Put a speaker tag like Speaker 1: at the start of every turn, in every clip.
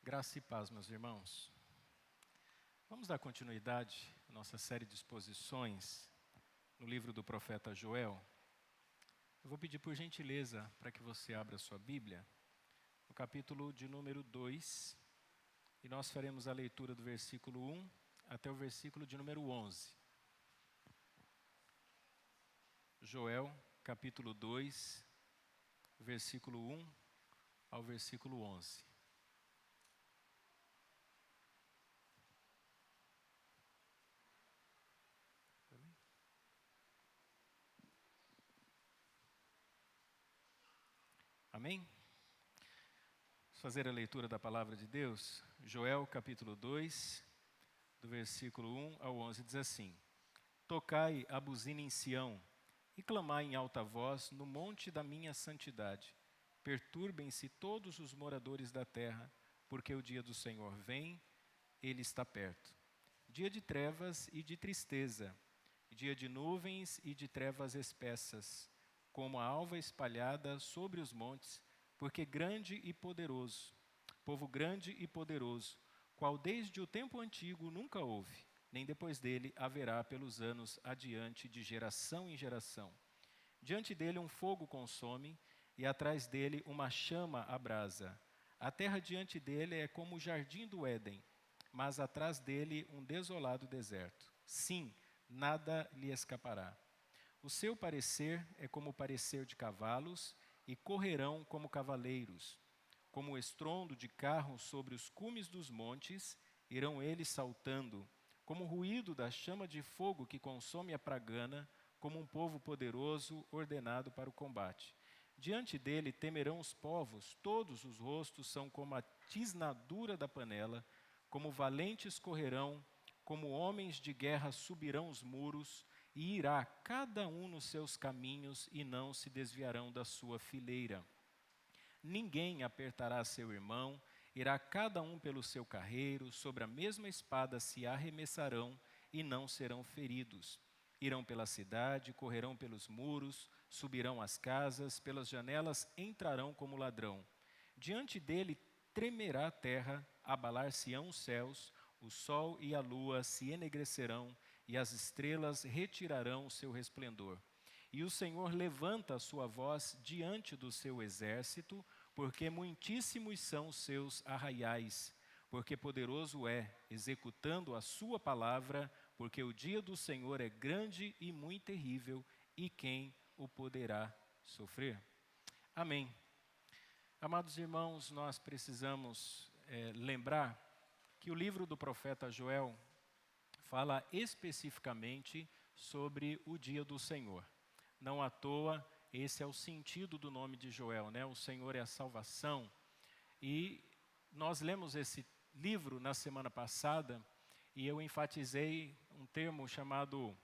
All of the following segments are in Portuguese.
Speaker 1: Graça e paz, meus irmãos. Vamos dar continuidade à nossa série de exposições no livro do profeta Joel. Eu vou pedir por gentileza para que você abra sua Bíblia, no capítulo de número 2, e nós faremos a leitura do versículo 1 até o versículo de número 11. Joel, capítulo 2, versículo 1 ao versículo 11. Amém? Vamos fazer a leitura da palavra de Deus. Joel, capítulo 2, do versículo 1 ao 11, diz assim: Tocai a buzina em Sião, e clamai em alta voz no monte da minha santidade. Perturbem-se todos os moradores da terra, porque o dia do Senhor vem, ele está perto. Dia de trevas e de tristeza, dia de nuvens e de trevas espessas, como a alva espalhada sobre os montes, porque grande e poderoso, povo grande e poderoso, qual desde o tempo antigo nunca houve, nem depois dele haverá pelos anos adiante de geração em geração. Diante dele um fogo consome, e atrás dele uma chama abrasa. A terra diante dele é como o jardim do Éden, mas atrás dele um desolado deserto. Sim, nada lhe escapará. O seu parecer é como o parecer de cavalos, e correrão como cavaleiros. Como o estrondo de carros sobre os cumes dos montes, irão eles saltando. Como o ruído da chama de fogo que consome a pragana, como um povo poderoso ordenado para o combate. Diante dele temerão os povos, todos os rostos são como a tisnadura da panela, como valentes correrão, como homens de guerra subirão os muros, e irá cada um nos seus caminhos, e não se desviarão da sua fileira. Ninguém apertará seu irmão, irá cada um pelo seu carreiro, sobre a mesma espada se arremessarão, e não serão feridos. Irão pela cidade, correrão pelos muros, subirão às casas, pelas janelas entrarão como ladrão. Diante dele tremerá a terra, abalar-se-ão os céus, o sol e a lua se enegrecerão, e as estrelas retirarão o seu resplendor. E o Senhor levanta a sua voz diante do seu exército, porque muitíssimos são os seus arraiais. Porque poderoso é, executando a sua palavra, porque o dia do Senhor é grande e muito terrível, e quem o poderá sofrer? Amém. Amados irmãos, nós precisamos lembrar que o livro do profeta Joel fala especificamente sobre o dia do Senhor. Não à toa, esse é o sentido do nome de Joel, né? O Senhor é a salvação. E nós lemos esse livro na semana passada, e eu enfatizei um termo chamado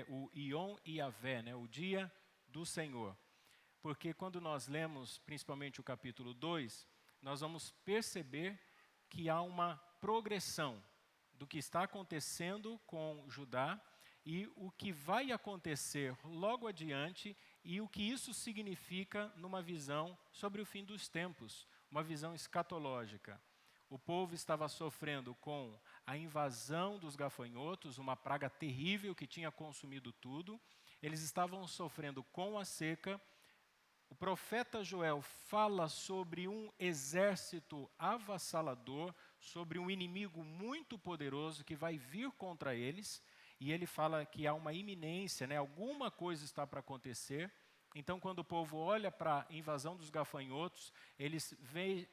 Speaker 1: o Yom Yavé, né? O dia do Senhor. Porque quando nós lemos, principalmente o capítulo 2, nós vamos perceber que há uma progressão do que está acontecendo com Judá e o que vai acontecer logo adiante e o que isso significa numa visão sobre o fim dos tempos, uma visão escatológica. O povo estava sofrendo com a invasão dos gafanhotos, uma praga terrível que tinha consumido tudo. Eles estavam sofrendo com a seca. O profeta Joel fala sobre um exército avassalador, sobre um inimigo muito poderoso que vai vir contra eles, e ele fala que há uma iminência, né? Alguma coisa está para acontecer. Então, quando o povo olha para a invasão dos gafanhotos, eles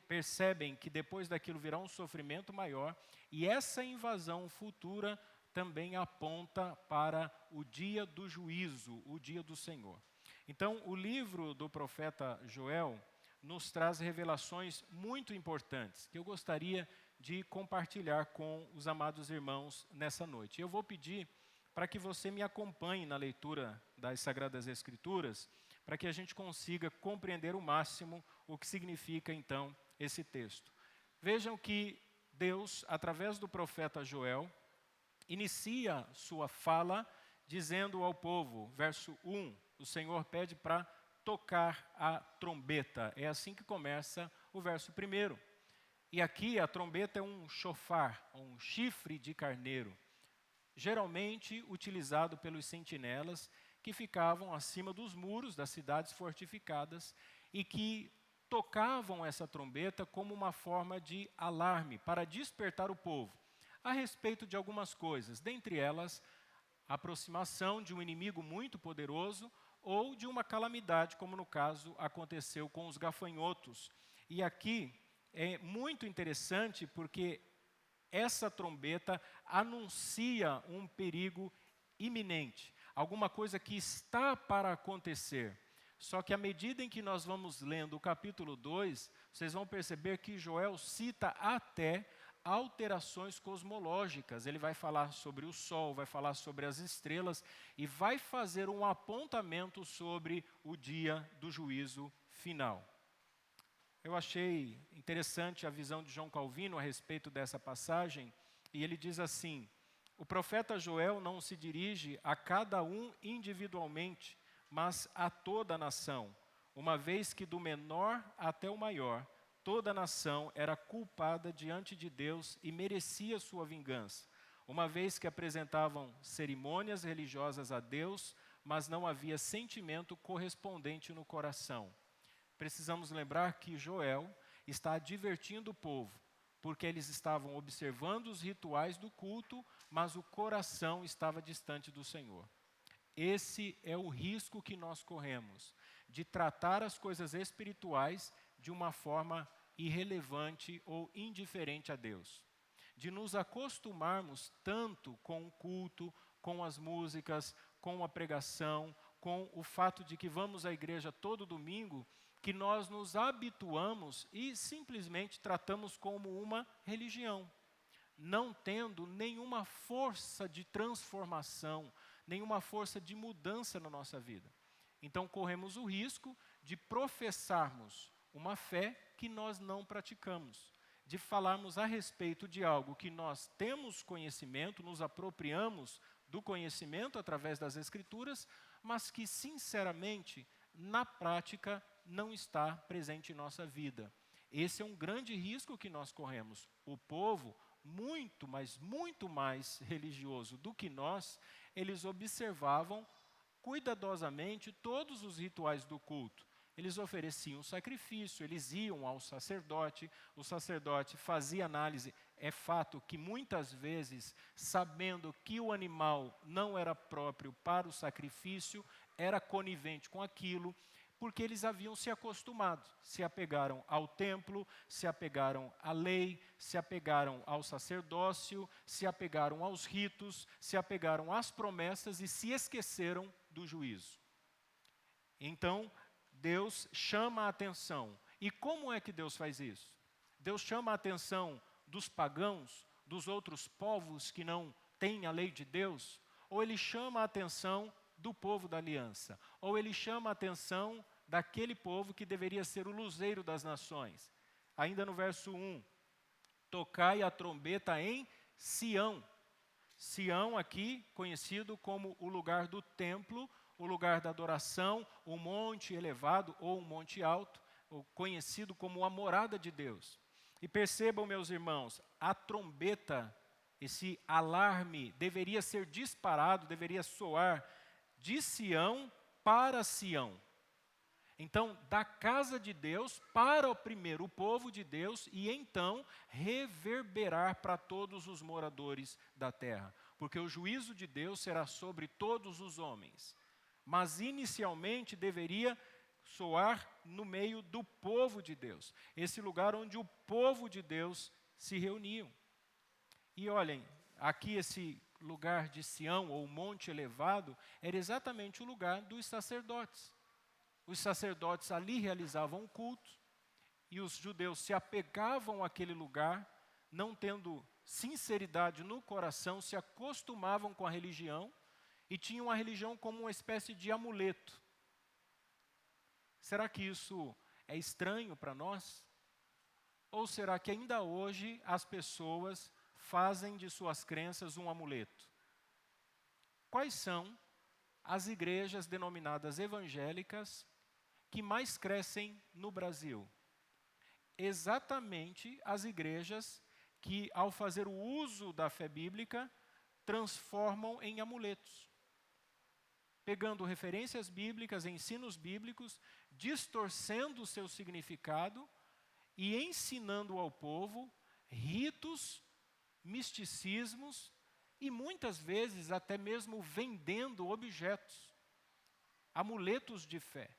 Speaker 1: percebem que depois daquilo virá um sofrimento maior, e essa invasão futura também aponta para o dia do juízo, o dia do Senhor. Então, o livro do profeta Joel nos traz revelações muito importantes, que eu gostaria de compartilhar com os amados irmãos nessa noite. Eu vou pedir para que você me acompanhe na leitura das Sagradas Escrituras, para que a gente consiga compreender o máximo o que significa, então, esse texto. Vejam que Deus, através do profeta Joel, inicia sua fala dizendo ao povo, verso 1, o Senhor pede para tocar a trombeta. É assim que começa o verso 1. E aqui a trombeta é um chofar, um chifre de carneiro, geralmente utilizado pelos sentinelas que ficavam acima dos muros das cidades fortificadas e que tocavam essa trombeta como uma forma de alarme para despertar o povo a respeito de algumas coisas, dentre elas a aproximação de um inimigo muito poderoso ou de uma calamidade, como no caso aconteceu com os gafanhotos. E aqui é muito interessante porque essa trombeta anuncia um perigo iminente, alguma coisa que está para acontecer. Só que à medida em que nós vamos lendo o capítulo 2, vocês vão perceber que Joel cita até alterações cosmológicas. Ele vai falar sobre o Sol, vai falar sobre as estrelas e vai fazer um apontamento sobre o dia do juízo final. Eu achei interessante a visão de João Calvino a respeito dessa passagem, e ele diz assim: o profeta Joel não se dirige a cada um individualmente, mas a toda a nação, uma vez que do menor até o maior, toda a nação era culpada diante de Deus e merecia sua vingança, uma vez que apresentavam cerimônias religiosas a Deus, mas não havia sentimento correspondente no coração. Precisamos lembrar que Joel está advertindo o povo, porque eles estavam observando os rituais do culto, mas o coração estava distante do Senhor. Esse é o risco que nós corremos, de tratar as coisas espirituais de uma forma irrelevante ou indiferente a Deus. De nos acostumarmos tanto com o culto, com as músicas, com a pregação, com o fato de que vamos à igreja todo domingo, que nós nos habituamos e simplesmente tratamos como uma religião, não tendo nenhuma força de transformação, nenhuma força de mudança na nossa vida. Então corremos o risco de professarmos uma fé que nós não praticamos, de falarmos a respeito de algo que nós temos conhecimento, nos apropriamos do conhecimento através das Escrituras, mas que sinceramente, na prática, não está presente em nossa vida. Esse é um grande risco que nós corremos. O povo, muito, mas muito mais religioso do que nós, eles observavam cuidadosamente todos os rituais do culto. Eles ofereciam sacrifício, eles iam ao sacerdote, o sacerdote fazia análise. É fato que muitas vezes, sabendo que o animal não era próprio para o sacrifício, era conivente com aquilo, porque eles haviam se acostumado, se apegaram ao templo, se apegaram à lei, se apegaram ao sacerdócio, se apegaram aos ritos, se apegaram às promessas e se esqueceram do juízo. Então, Deus chama a atenção. E como é que Deus faz isso? Deus chama a atenção dos pagãos, dos outros povos que não têm a lei de Deus? Ou Ele chama a atenção do povo da aliança? Ou Ele chama a atenção daquele povo que deveria ser o luzeiro das nações? Ainda no verso 1, tocai a trombeta em Sião. Sião aqui conhecido como o lugar do templo, o lugar da adoração, o monte elevado ou um monte alto, conhecido como a morada de Deus. E percebam, meus irmãos, a trombeta, esse alarme deveria ser disparado, deveria soar de Sião para Sião. Então, da casa de Deus para o primeiro povo de Deus e então reverberar para todos os moradores da terra. Porque o juízo de Deus será sobre todos os homens. Mas inicialmente deveria soar no meio do povo de Deus. Esse lugar onde o povo de Deus se reuniam. E olhem, aqui esse lugar de Sião, ou monte elevado, era exatamente o lugar dos sacerdotes. Os sacerdotes ali realizavam um culto, e os judeus se apegavam àquele lugar, não tendo sinceridade no coração, se acostumavam com a religião, e tinham a religião como uma espécie de amuleto. Será que isso é estranho para nós? Ou será que ainda hoje as pessoas fazem de suas crenças um amuleto? Quais são as igrejas denominadas evangélicas que mais crescem no Brasil? exatamente as igrejas que, ao fazer o uso da fé bíblica, transformam em amuletos. Pegando referências bíblicas, ensinos bíblicos, distorcendo o seu significado e ensinando ao povo ritos, misticismos e muitas vezes até mesmo vendendo objetos, amuletos de fé.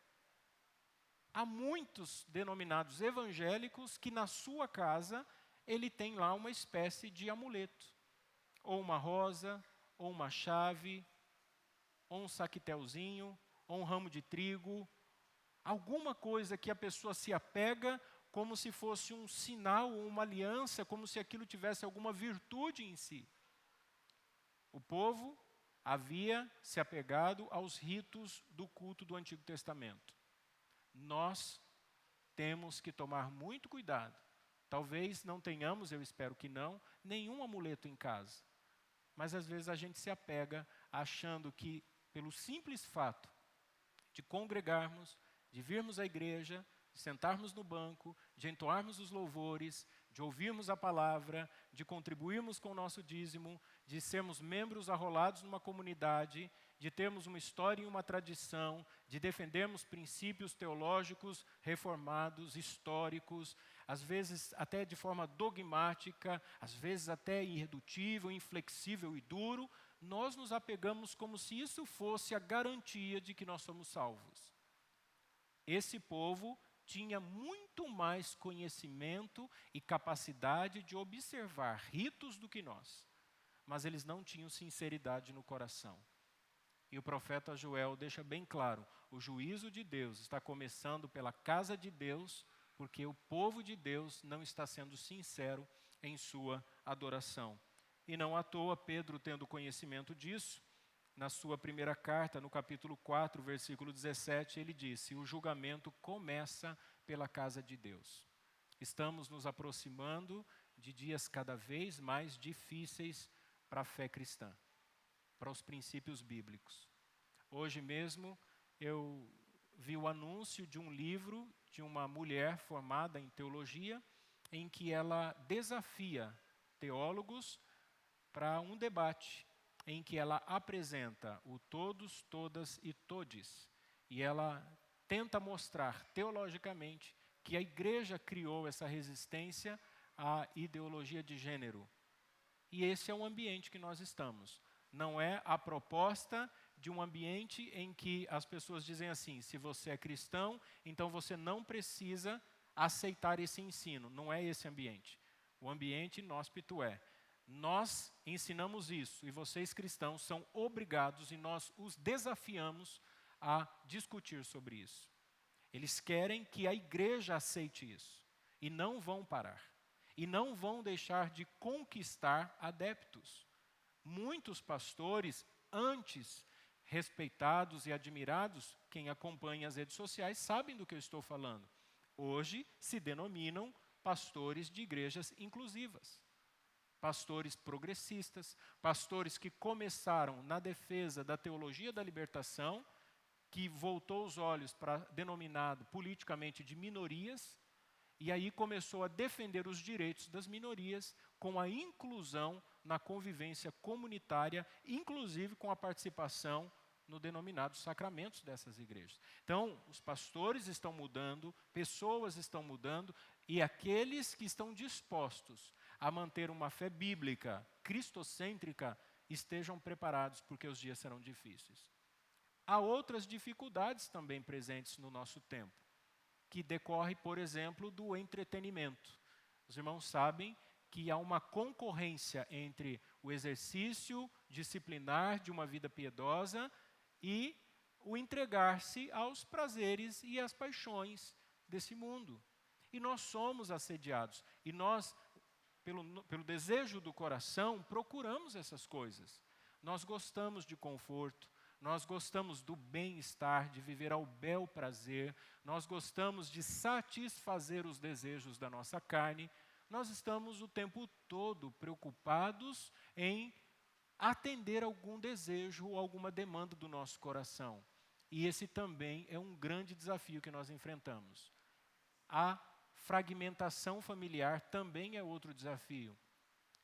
Speaker 1: Há muitos denominados evangélicos que na sua casa ele tem lá uma espécie de amuleto, ou uma rosa, ou uma chave, ou um saquetelzinho, ou um ramo de trigo, alguma coisa que a pessoa se apega como se fosse um sinal ou uma aliança, como se aquilo tivesse alguma virtude em si. O povo havia se apegado aos ritos do culto do Antigo Testamento. Nós temos que tomar muito cuidado. Talvez não tenhamos, eu espero que não, nenhum amuleto em casa. Mas às vezes a gente se apega achando que, pelo simples fato de congregarmos, de virmos à igreja, de sentarmos no banco, de entoarmos os louvores, de ouvirmos a palavra, de contribuirmos com o nosso dízimo, de sermos membros arrolados numa comunidade, de termos uma história e uma tradição, de defendermos princípios teológicos reformados, históricos, às vezes até de forma dogmática, às vezes até irredutível, inflexível e duro, nós nos apegamos como se isso fosse a garantia de que nós somos salvos. Esse povo tinha muito mais conhecimento e capacidade de observar ritos do que nós, mas eles não tinham sinceridade no coração. E o profeta Joel deixa bem claro, o juízo de Deus está começando pela casa de Deus, porque o povo de Deus não está sendo sincero em sua adoração. E não à toa, Pedro, tendo conhecimento disso, na sua primeira carta, no capítulo 4, versículo 17, ele disse: o julgamento começa pela casa de Deus. Estamos nos aproximando de dias cada vez mais difíceis para a fé cristã, para os princípios bíblicos. Hoje mesmo eu vi o anúncio de um livro de uma mulher formada em teologia, em que ela desafia teólogos para um debate, em que ela apresenta o todos, todas e todes, e ela tenta mostrar teologicamente que a igreja criou essa resistência à ideologia de gênero. E esse é o ambiente que nós estamos. Não é a proposta de um ambiente em que as pessoas dizem assim: se você é cristão, então você não precisa aceitar esse ensino. Não é esse ambiente. O ambiente inóspito é: nós ensinamos isso e vocês cristãos são obrigados, e nós os desafiamos a discutir sobre isso. Eles querem que a igreja aceite isso e não vão parar. E não vão deixar de conquistar adeptos. Muitos pastores, antes respeitados e admirados, quem acompanha as redes sociais sabem do que eu estou falando. Hoje se denominam pastores de igrejas inclusivas. Pastores progressistas, pastores que começaram na defesa da teologia da libertação, que voltou os olhos para denominado politicamente de minorias, e aí começou a defender os direitos das minorias com a inclusão na convivência comunitária, inclusive com a participação no denominado sacramentos dessas igrejas. Então, os pastores estão mudando, pessoas estão mudando, e aqueles que estão dispostos a manter uma fé bíblica, cristocêntrica, estejam preparados, porque os dias serão difíceis. Há outras dificuldades também presentes no nosso tempo, que decorre, por exemplo, do entretenimento. Os irmãos sabem que há uma concorrência entre o exercício disciplinar de uma vida piedosa e o entregar-se aos prazeres e às paixões desse mundo. E nós somos assediados, e nós, pelo desejo do coração, procuramos essas coisas. Nós gostamos de conforto, nós gostamos do bem-estar, de viver ao bel prazer, nós gostamos de satisfazer os desejos da nossa carne, nós estamos o tempo todo preocupados em atender algum desejo ou alguma demanda do nosso coração. E esse também é um grande desafio que nós enfrentamos. A Fragmentação familiar também é outro desafio.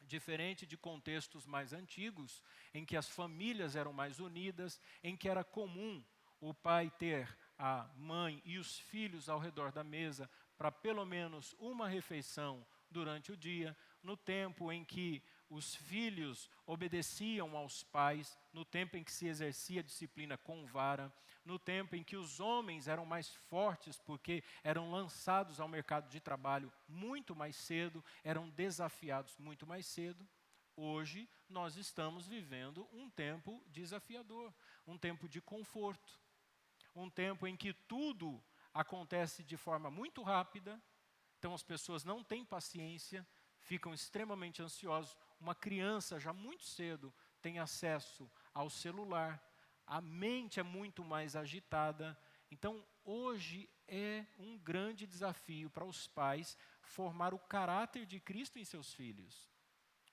Speaker 1: Diferente de contextos mais antigos, em que as famílias eram mais unidas, em que era comum o pai ter a mãe e os filhos ao redor da mesa para pelo menos uma refeição durante o dia, no tempo em que os filhos obedeciam aos pais, no tempo em que se exercia a disciplina com vara, no tempo em que os homens eram mais fortes porque eram lançados ao mercado de trabalho muito mais cedo, eram desafiados muito mais cedo. Hoje nós estamos vivendo um tempo desafiador, um tempo de conforto, um tempo em que tudo acontece de forma muito rápida, então as pessoas não têm paciência, ficam extremamente ansiosos. Uma criança já muito cedo tem acesso ao celular, a mente é muito mais agitada. Então, hoje é um grande desafio para os pais formar o caráter de Cristo em seus filhos.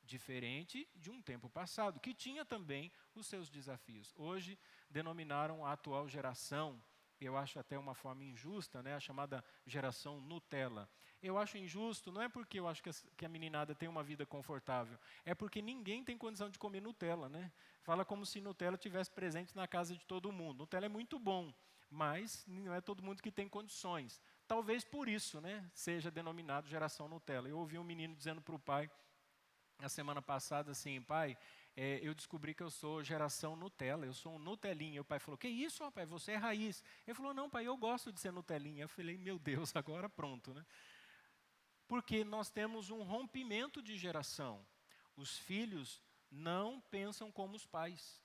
Speaker 1: Diferente de um tempo passado, que tinha também os seus desafios. Hoje, denominaram a atual geração, eu acho até uma forma injusta, né, a chamada geração Nutella. Eu acho injusto, não é porque eu acho que a meninada tem uma vida confortável, é porque ninguém tem condição de comer Nutella, né? Fala como se Nutella tivesse presente na casa de todo mundo. Nutella é muito bom, mas não é todo mundo que tem condições. Talvez por isso, né, seja denominado geração Nutella. Eu ouvi um menino dizendo para o pai, na semana passada, assim: pai, eu descobri que eu sou geração Nutella, eu sou um Nutelinha. O pai falou: que isso, rapaz, você é raiz. Ele falou: não, pai, eu gosto de ser Nutelinha. Eu falei: meu Deus, agora pronto, né? Porque nós temos um rompimento de geração. Os filhos não pensam como os pais.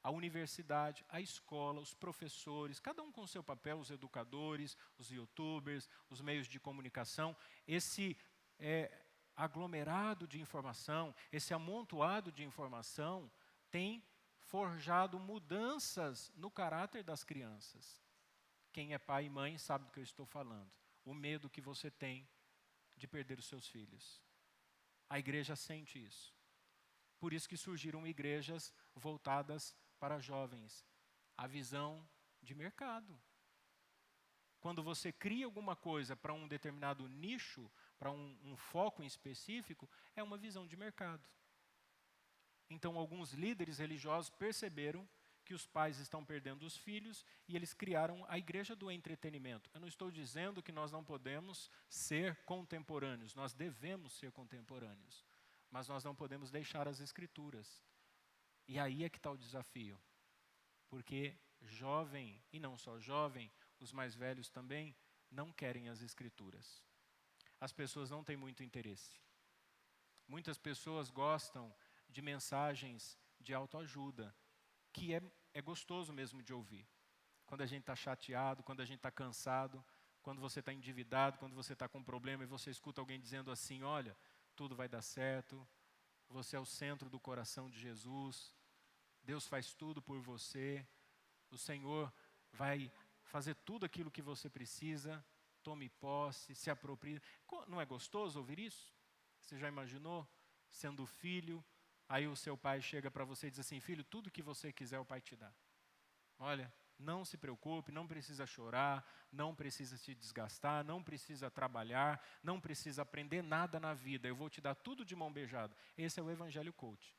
Speaker 1: A universidade, a escola, os professores, cada um com o seu papel, os educadores, os youtubers, os meios de comunicação, esse aglomerado de informação, esse amontoado de informação tem forjado mudanças no caráter das crianças. Quem é pai e mãe sabe do que eu estou falando. O medo que você tem de perder os seus filhos. A igreja sente isso. Por isso que surgiram igrejas voltadas para jovens. A visão de mercado. Quando você cria alguma coisa para um determinado nicho, para um foco em específico, é uma visão de mercado. Então, alguns líderes religiosos perceberam que os pais estão perdendo os filhos e eles criaram a igreja do entretenimento. Eu não estou dizendo que nós não podemos ser contemporâneos, nós devemos ser contemporâneos, mas nós não podemos deixar as escrituras. E aí é que está o desafio, porque jovem, e não só jovem, os mais velhos também, não querem as escrituras. As pessoas não têm muito interesse. Muitas pessoas gostam de mensagens de autoajuda, que é gostoso mesmo de ouvir. Quando a gente está chateado, quando a gente está cansado, quando você está endividado, quando você está com um problema e você escuta alguém dizendo assim: olha, tudo vai dar certo, você é o centro do coração de Jesus, Deus faz tudo por você, o Senhor vai fazer tudo aquilo que você precisa, tome posse, se aproprie. Não é gostoso ouvir isso? Você já imaginou? Sendo filho, aí o seu pai chega para você e diz assim: filho, tudo que você quiser o pai te dá. Olha, não se preocupe, não precisa chorar, não precisa se desgastar, não precisa trabalhar, não precisa aprender nada na vida, eu vou te dar tudo de mão beijada. Esse é o evangelho coach.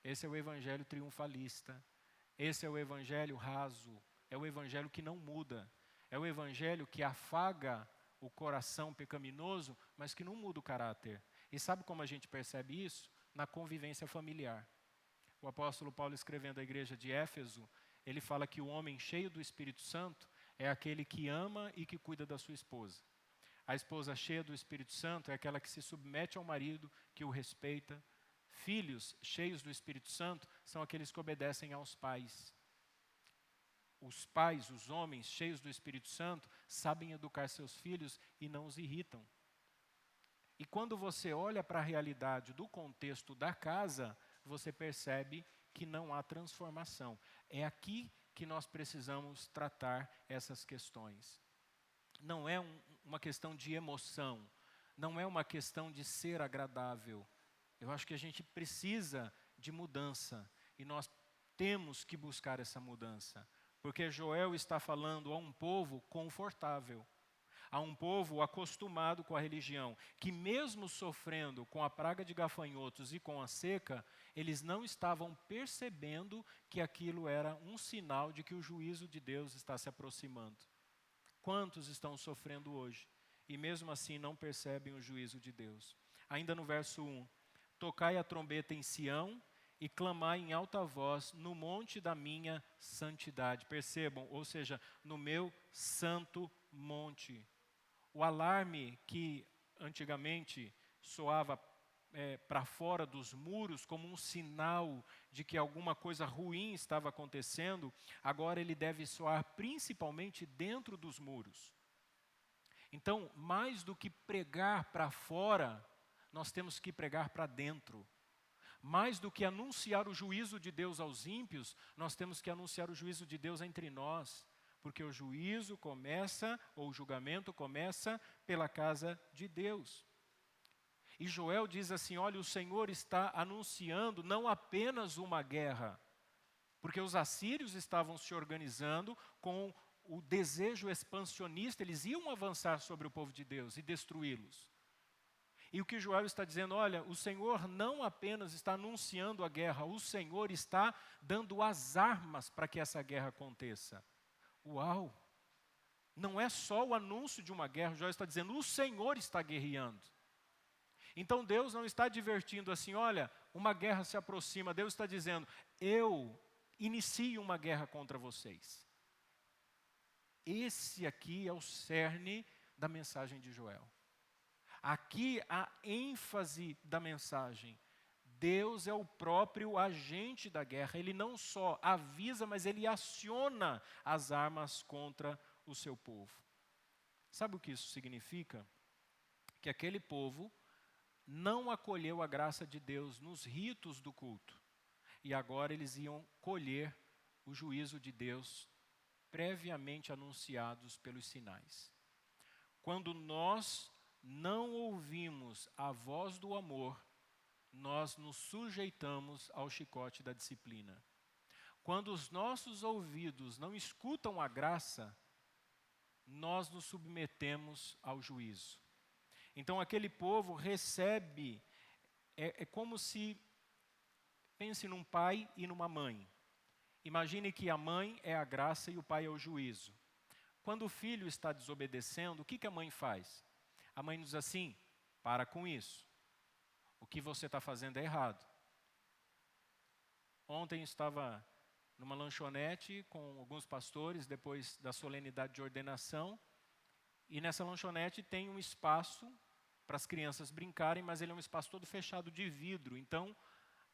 Speaker 1: Esse é o evangelho triunfalista. Esse é o evangelho raso. É o evangelho que não muda. É o evangelho que afaga o coração pecaminoso, mas que não muda o caráter. E sabe como a gente percebe isso? Na convivência familiar. O apóstolo Paulo, escrevendo à igreja de Éfeso, ele fala que o homem cheio do Espírito Santo é aquele que ama e que cuida da sua esposa. A esposa cheia do Espírito Santo é aquela que se submete ao marido, que o respeita. Filhos cheios do Espírito Santo são aqueles que obedecem aos pais. Os pais, os homens cheios do Espírito Santo, sabem educar seus filhos e não os irritam. E quando você olha para a realidade do contexto da casa, você percebe que não há transformação. É aqui que nós precisamos tratar essas questões. Não é uma questão de emoção, não é uma questão de ser agradável. Eu acho que a gente precisa de mudança e nós temos que buscar essa mudança. Porque Joel está falando a um povo confortável, a um povo acostumado com a religião, que mesmo sofrendo com a praga de gafanhotos e com a seca, eles não estavam percebendo que aquilo era um sinal de que o juízo de Deus está se aproximando. Quantos estão sofrendo hoje e mesmo assim não percebem o juízo de Deus? Ainda no verso 1, tocai a trombeta em Sião e clamai em alta voz no monte da minha santidade. Percebam, ou seja, no meu santo monte. O alarme que antigamente soava para fora dos muros como um sinal de que alguma coisa ruim estava acontecendo, agora ele deve soar principalmente dentro dos muros. Então, mais do que pregar para fora, nós temos que pregar para dentro. Mais do que anunciar o juízo de Deus aos ímpios, nós temos que anunciar o juízo de Deus entre nós. Porque o juízo começa, ou o julgamento começa, pela casa de Deus. E Joel diz assim, olha, o Senhor está anunciando não apenas uma guerra, porque os assírios estavam se organizando com o desejo expansionista, eles iam avançar sobre o povo de Deus e destruí-los. E o que Joel está dizendo, olha, o Senhor não apenas está anunciando a guerra, o Senhor está dando as armas para que essa guerra aconteça. Uau! Não é só o anúncio de uma guerra, Joel está dizendo, o Senhor está guerreando. Então Deus não está advertindo assim, olha, uma guerra se aproxima. Deus está dizendo, eu inicio uma guerra contra vocês. Esse aqui é o cerne da mensagem de Joel. Aqui a ênfase da mensagem. Deus é o próprio agente da guerra. Ele não só avisa, mas ele aciona as armas contra o seu povo. Sabe o que isso significa? Que aquele povo não acolheu a graça de Deus nos ritos do culto. E agora eles iam colher o juízo de Deus previamente anunciados pelos sinais. Quando nós não ouvimos a voz do amor, nós nos sujeitamos ao chicote da disciplina. Quando os nossos ouvidos não escutam a graça, nós nos submetemos ao juízo. Então aquele povo recebe, é como se, pense num pai e numa mãe. Imagine que a mãe é a graça e o pai é o juízo. Quando o filho está desobedecendo, o que a mãe faz? A mãe diz assim, para com isso. O que você está fazendo é errado. Ontem estava numa lanchonete com alguns pastores, depois da solenidade de ordenação, e nessa lanchonete tem um espaço para as crianças brincarem, mas ele é um espaço todo fechado de vidro. Então,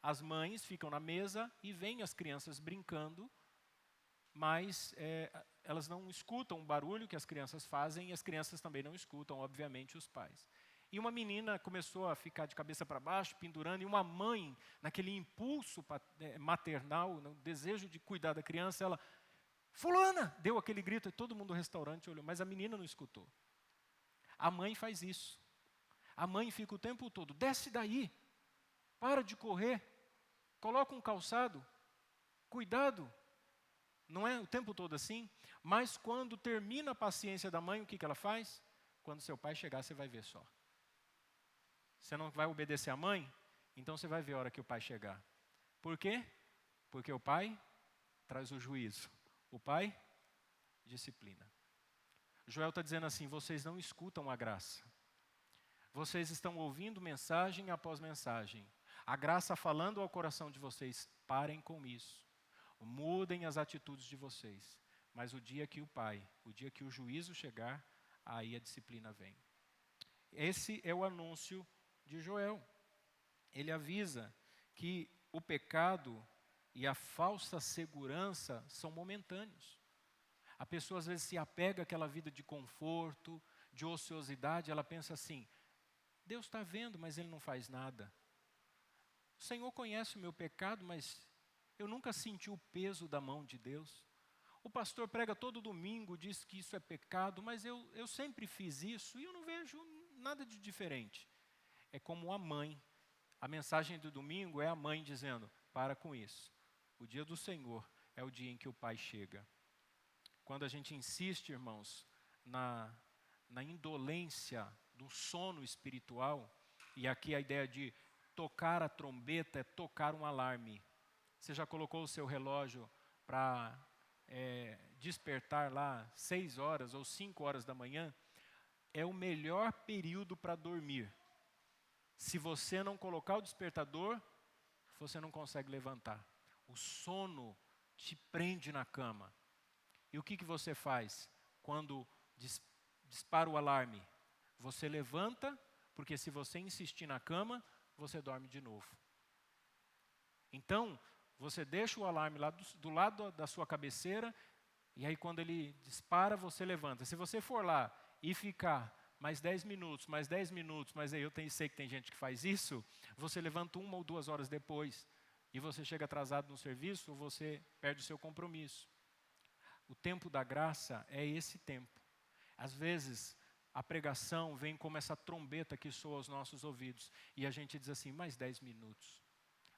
Speaker 1: as mães ficam na mesa e veem as crianças brincando, mas elas não escutam o barulho que as crianças fazem e as crianças também não escutam, obviamente, os pais. E uma menina começou a ficar de cabeça para baixo, pendurando, e uma mãe, naquele impulso maternal, no desejo de cuidar da criança, ela, fulana, deu aquele grito e todo mundo do restaurante olhou, mas a menina não escutou. A mãe faz isso. A mãe fica o tempo todo, desce daí, para de correr, coloca um calçado, cuidado. Não é o tempo todo assim? Mas quando termina a paciência da mãe, o que ela faz? Quando seu pai chegar, você vai ver só. Você não vai obedecer a mãe? Então você vai ver a hora que o pai chegar. Por quê? Porque o pai traz o juízo. O pai disciplina. Joel está dizendo assim, vocês não escutam a graça. Vocês estão ouvindo mensagem após mensagem. A graça falando ao coração de vocês, parem com isso. Mudem as atitudes de vocês. Mas o dia que o dia que o juízo chegar, aí a disciplina vem. Esse é o anúncio de Joel. Ele avisa que o pecado e a falsa segurança são momentâneos. A pessoa às vezes se apega àquela vida de conforto, de ociosidade, ela pensa assim, Deus está vendo, mas Ele não faz nada. O Senhor conhece o meu pecado, mas eu nunca senti o peso da mão de Deus. O pastor prega todo domingo, diz que isso é pecado, mas eu sempre fiz isso e eu não vejo nada de diferente. É como a mãe. A mensagem do domingo é a mãe dizendo, para com isso. O dia do Senhor é o dia em que o Pai chega. Quando a gente insiste, irmãos, na indolência do sono espiritual, e aqui a ideia de tocar a trombeta é tocar um alarme. Você já colocou o seu relógio para despertar lá 6 horas ou 5 horas da manhã? É o melhor período para dormir. Se você não colocar o despertador, você não consegue levantar. O sono te prende na cama. E o que você faz quando dispara o alarme? Você levanta, porque se você insistir na cama, você dorme de novo. Então, você deixa o alarme lá do lado da sua cabeceira, e aí quando ele dispara, você levanta. Se você for lá e ficar mais 10 minutos, mas aí sei que tem gente que faz isso, você levanta 1 ou 2 horas depois, e você chega atrasado no serviço, você perde o seu compromisso. O tempo da graça é esse tempo. Às vezes, a pregação vem como essa trombeta que soa aos nossos ouvidos, e a gente diz assim, mais 10 minutos,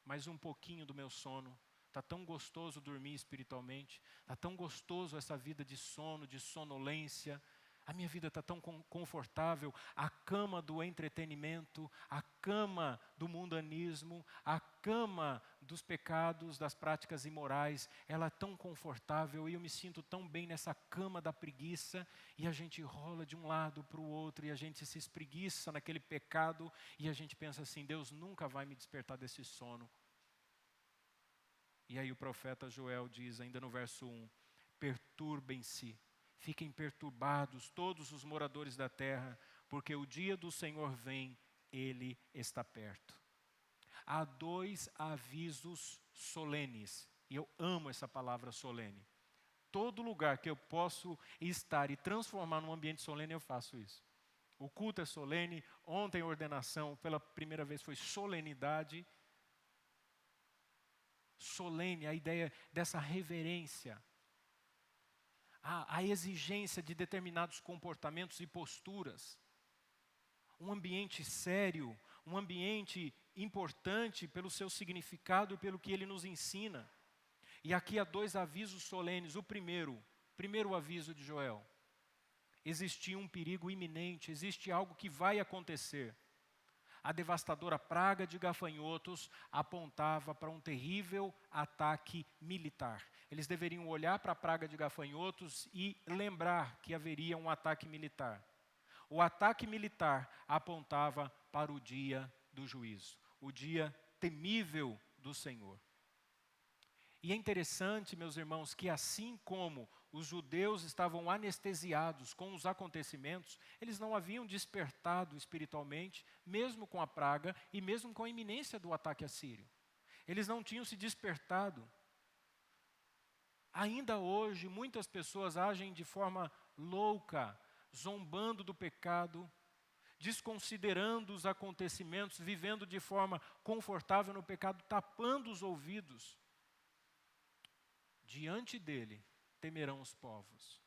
Speaker 1: mais um pouquinho do meu sono. Está tão gostoso dormir espiritualmente, está tão gostoso essa vida de sono, de sonolência. A minha vida está tão confortável, a cama do entretenimento, a cama do mundanismo, a cama dos pecados, das práticas imorais, ela é tão confortável e eu me sinto tão bem nessa cama da preguiça, e a gente rola de um lado para o outro e a gente se espreguiça naquele pecado e a gente pensa assim, Deus nunca vai me despertar desse sono. E aí o profeta Joel diz ainda no verso 1, perturbem-se. Fiquem perturbados todos os moradores da terra, porque o dia do Senhor vem, Ele está perto. Há 2 avisos solenes, e eu amo essa palavra solene. Todo lugar que eu posso estar e transformar num ambiente solene, eu faço isso. O culto é solene, ontem a ordenação, pela primeira vez foi solenidade. Solene, a ideia dessa reverência. A exigência de determinados comportamentos e posturas. Um ambiente sério, um ambiente importante pelo seu significado e pelo que ele nos ensina. E aqui há 2 avisos solenes. O primeiro aviso de Joel. Existia um perigo iminente, existe algo que vai acontecer. A devastadora praga de gafanhotos apontava para um terrível ataque militar. Eles deveriam olhar para a praga de gafanhotos e lembrar que haveria um ataque militar. O ataque militar apontava para o dia do juízo, o dia temível do Senhor. E é interessante, meus irmãos, que assim como os judeus estavam anestesiados com os acontecimentos, eles não haviam despertado espiritualmente, mesmo com a praga e mesmo com a iminência do ataque assírio. Eles não tinham se despertado. Ainda hoje, muitas pessoas agem de forma louca, zombando do pecado, desconsiderando os acontecimentos, vivendo de forma confortável no pecado, tapando os ouvidos. Diante dele temerão os povos.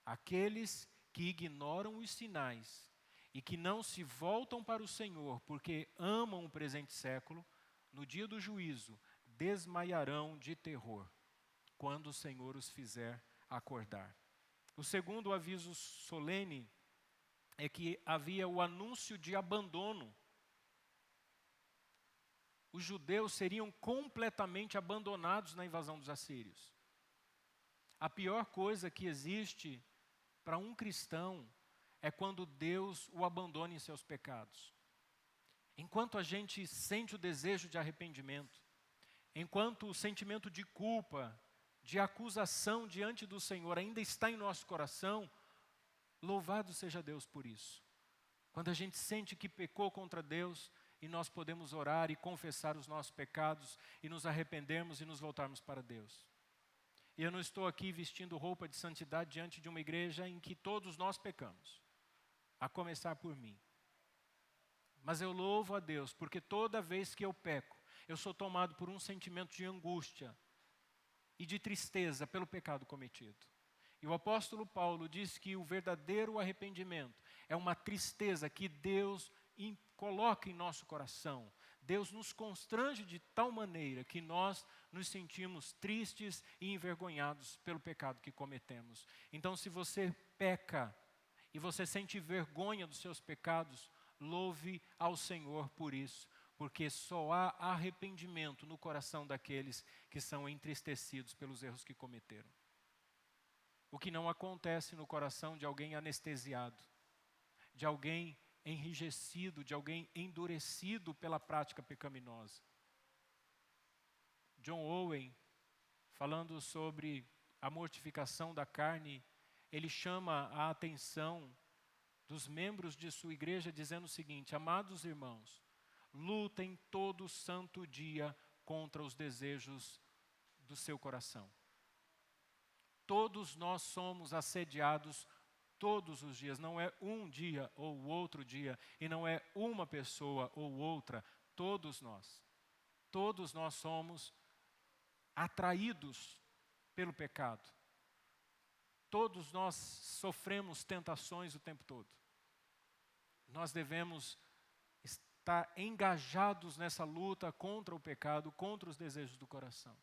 Speaker 1: Aqueles que ignoram os sinais e que não se voltam para o Senhor porque amam o presente século, no dia do juízo desmaiarão de terror, quando o Senhor os fizer acordar. O segundo aviso solene é que havia o anúncio de abandono. Os judeus seriam completamente abandonados na invasão dos assírios. A pior coisa que existe para um cristão é quando Deus o abandona em seus pecados. Enquanto a gente sente o desejo de arrependimento, enquanto o sentimento de culpa, de acusação diante do Senhor ainda está em nosso coração, louvado seja Deus por isso. Quando a gente sente que pecou contra Deus e nós podemos orar e confessar os nossos pecados e nos arrependermos e nos voltarmos para Deus. E eu não estou aqui vestindo roupa de santidade diante de uma igreja em que todos nós pecamos, a começar por mim. Mas eu louvo a Deus, porque toda vez que eu peco, eu sou tomado por um sentimento de angústia e de tristeza pelo pecado cometido. E o apóstolo Paulo diz que o verdadeiro arrependimento é uma tristeza que Deus coloca em nosso coração. Deus nos constrange de tal maneira que nós nos sentimos tristes e envergonhados pelo pecado que cometemos. Então, se você peca e você sente vergonha dos seus pecados, louve ao Senhor por isso, porque só há arrependimento no coração daqueles que são entristecidos pelos erros que cometeram. O que não acontece no coração de alguém anestesiado, de alguém enrijecido, de alguém endurecido pela prática pecaminosa. John Owen, falando sobre a mortificação da carne, ele chama a atenção dos membros de sua igreja dizendo o seguinte: amados irmãos, lutem todo santo dia contra os desejos do seu coração. Todos nós somos assediados todos os dias, não é um dia ou outro dia, e não é uma pessoa ou outra, todos nós. Todos nós somos atraídos pelo pecado. Todos nós sofremos tentações o tempo todo. Nós devemos estar engajados nessa luta contra o pecado, contra os desejos do coração.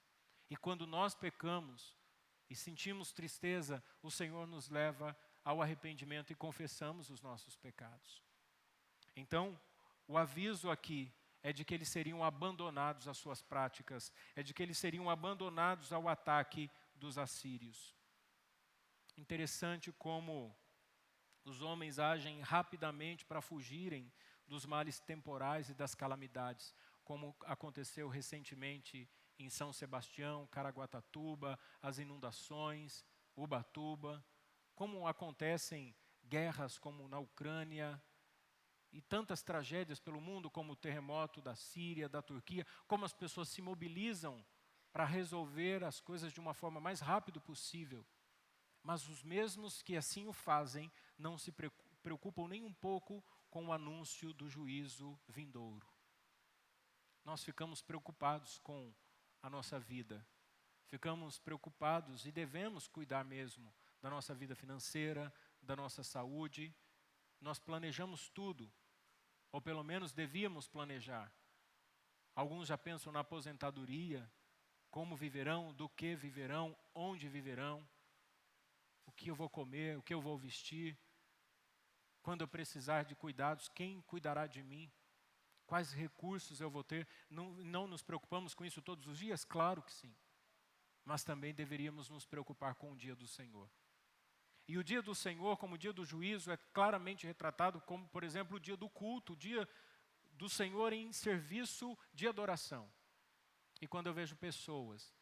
Speaker 1: E quando nós pecamos e sentimos tristeza, o Senhor nos leva ao arrependimento e confessamos os nossos pecados. Então, o aviso aqui é de que eles seriam abandonados às suas práticas, é de que eles seriam abandonados ao ataque dos assírios. Interessante como os homens agem rapidamente para fugirem dos males temporais e das calamidades, como aconteceu recentemente em São Sebastião, Caraguatatuba, as inundações, Ubatuba, como acontecem guerras como na Ucrânia e tantas tragédias pelo mundo, como o terremoto da Síria, da Turquia, como as pessoas se mobilizam para resolver as coisas de uma forma mais rápida possível. Mas os mesmos que assim o fazem não se preocupam nem um pouco com o anúncio do juízo vindouro. Nós ficamos preocupados com a nossa vida, ficamos preocupados e devemos cuidar mesmo da nossa vida financeira, da nossa saúde. Nós planejamos tudo, ou pelo menos devíamos planejar. Alguns já pensam na aposentadoria, como viverão, do que viverão, onde viverão, o que eu vou comer, o que eu vou vestir, quando eu precisar de cuidados, quem cuidará de mim, quais recursos eu vou ter. Não nos preocupamos com isso todos os dias? Claro que sim, mas também deveríamos nos preocupar com o dia do Senhor. E o dia do Senhor, como o dia do juízo, é claramente retratado como, por exemplo, o dia do culto, o dia do Senhor em serviço de adoração. E quando eu vejo pessoas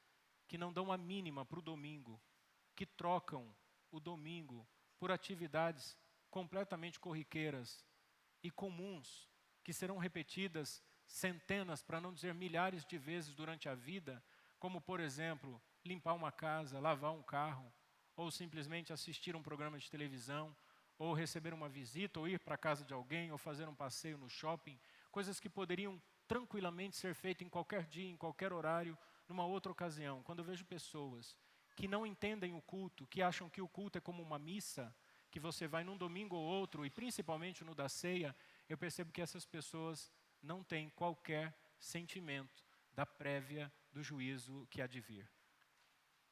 Speaker 1: que não dão a mínima para o domingo, que trocam o domingo por atividades completamente corriqueiras e comuns, que serão repetidas centenas, para não dizer milhares de vezes durante a vida, como, por exemplo, limpar uma casa, lavar um carro, ou simplesmente assistir um programa de televisão, ou receber uma visita, ou ir para a casa de alguém, ou fazer um passeio no shopping, coisas que poderiam tranquilamente ser feitas em qualquer dia, em qualquer horário, numa outra ocasião. Quando eu vejo pessoas que não entendem o culto, que acham que o culto é como uma missa, que você vai num domingo ou outro, e principalmente no da ceia, eu percebo que essas pessoas não têm qualquer sentimento da prévia do juízo que há de vir.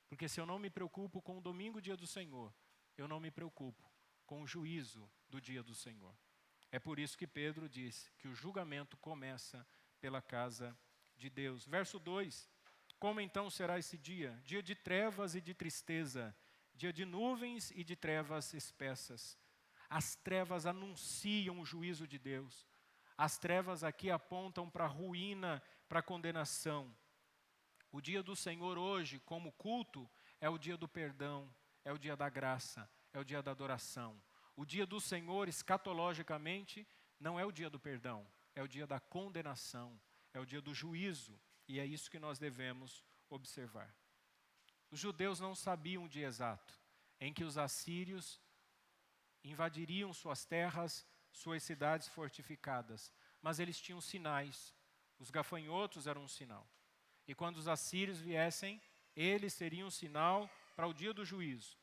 Speaker 1: Porque se eu não me preocupo com o domingo, dia do Senhor, eu não me preocupo com o juízo do dia do Senhor. É por isso que Pedro diz que o julgamento começa pela casa de Deus. Verso 2, como então será esse dia? Dia de trevas e de tristeza, dia de nuvens e de trevas espessas. As trevas anunciam o juízo de Deus. As trevas aqui apontam para a ruína, para a condenação. O dia do Senhor hoje, como culto, é o dia do perdão, é o dia da graça, é o dia da adoração. O dia do Senhor, escatologicamente, não é o dia do perdão, é o dia da condenação, é o dia do juízo, e é isso que nós devemos observar. Os judeus não sabiam o dia exato em que os assírios invadiriam suas terras, suas cidades fortificadas, mas eles tinham sinais. Os gafanhotos eram um sinal. E quando os assírios viessem, eles seriam um sinal para o dia do juízo.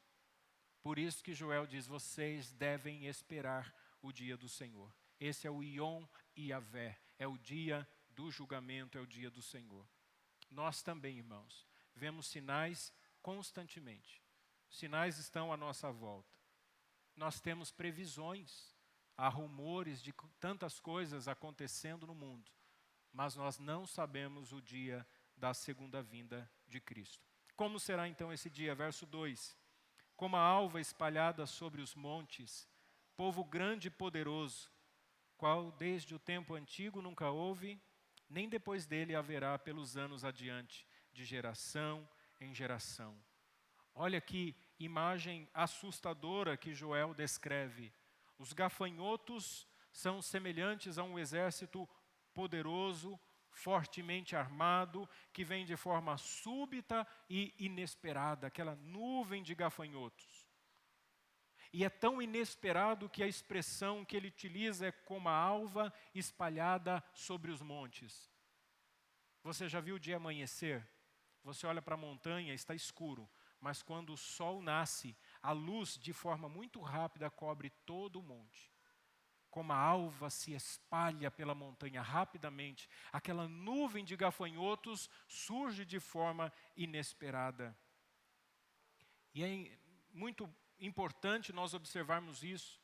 Speaker 1: Por isso que Joel diz, vocês devem esperar o dia do Senhor. Esse é o Yom Yavé, é o dia do julgamento, é o dia do Senhor. Nós também, irmãos, vemos sinais constantemente. Os sinais estão à nossa volta. nós temos previsões, há rumores de tantas coisas acontecendo no mundo, mas nós não sabemos o dia da segunda vinda de Cristo. Como será então esse dia? Verso 2. Como a alva espalhada sobre os montes, povo grande e poderoso, qual desde o tempo antigo nunca houve, nem depois dele haverá pelos anos adiante, de geração em geração. Olha que imagem assustadora que Joel descreve. Os gafanhotos são semelhantes a um exército poderoso, fortemente armado, que vem de forma súbita e inesperada, aquela nuvem de gafanhotos. E é tão inesperado que a expressão que ele utiliza é como a alva espalhada sobre os montes. Você já viu o dia amanhecer? Você olha para a montanha, está escuro, mas quando o sol nasce, a luz de forma muito rápida cobre todo o monte. Como a alva se espalha pela montanha rapidamente, aquela nuvem de gafanhotos surge de forma inesperada. E é muito importante nós observarmos isso.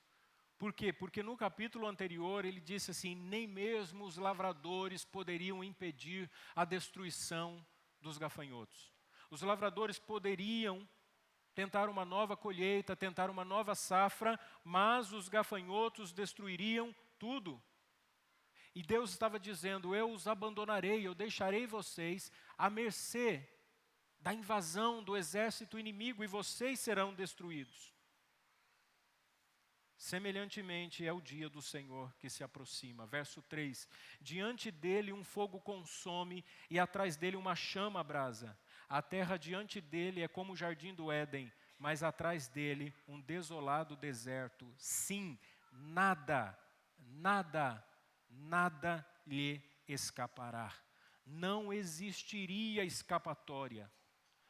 Speaker 1: Por quê? Porque no capítulo anterior ele disse assim: nem mesmo os lavradores poderiam impedir a destruição dos gafanhotos. Os lavradores poderiam tentar uma nova colheita, tentar uma nova safra, mas os gafanhotos destruiriam tudo. E Deus estava dizendo: eu os abandonarei, eu deixarei vocês à mercê da invasão do exército inimigo e vocês serão destruídos. Semelhantemente é o dia do Senhor que se aproxima. Verso 3: diante dele um fogo consome e atrás dele uma chama abrasa. A terra diante dele é como o jardim do Éden, mas atrás dele um desolado deserto. Sim, nada lhe escapará. Não existiria escapatória.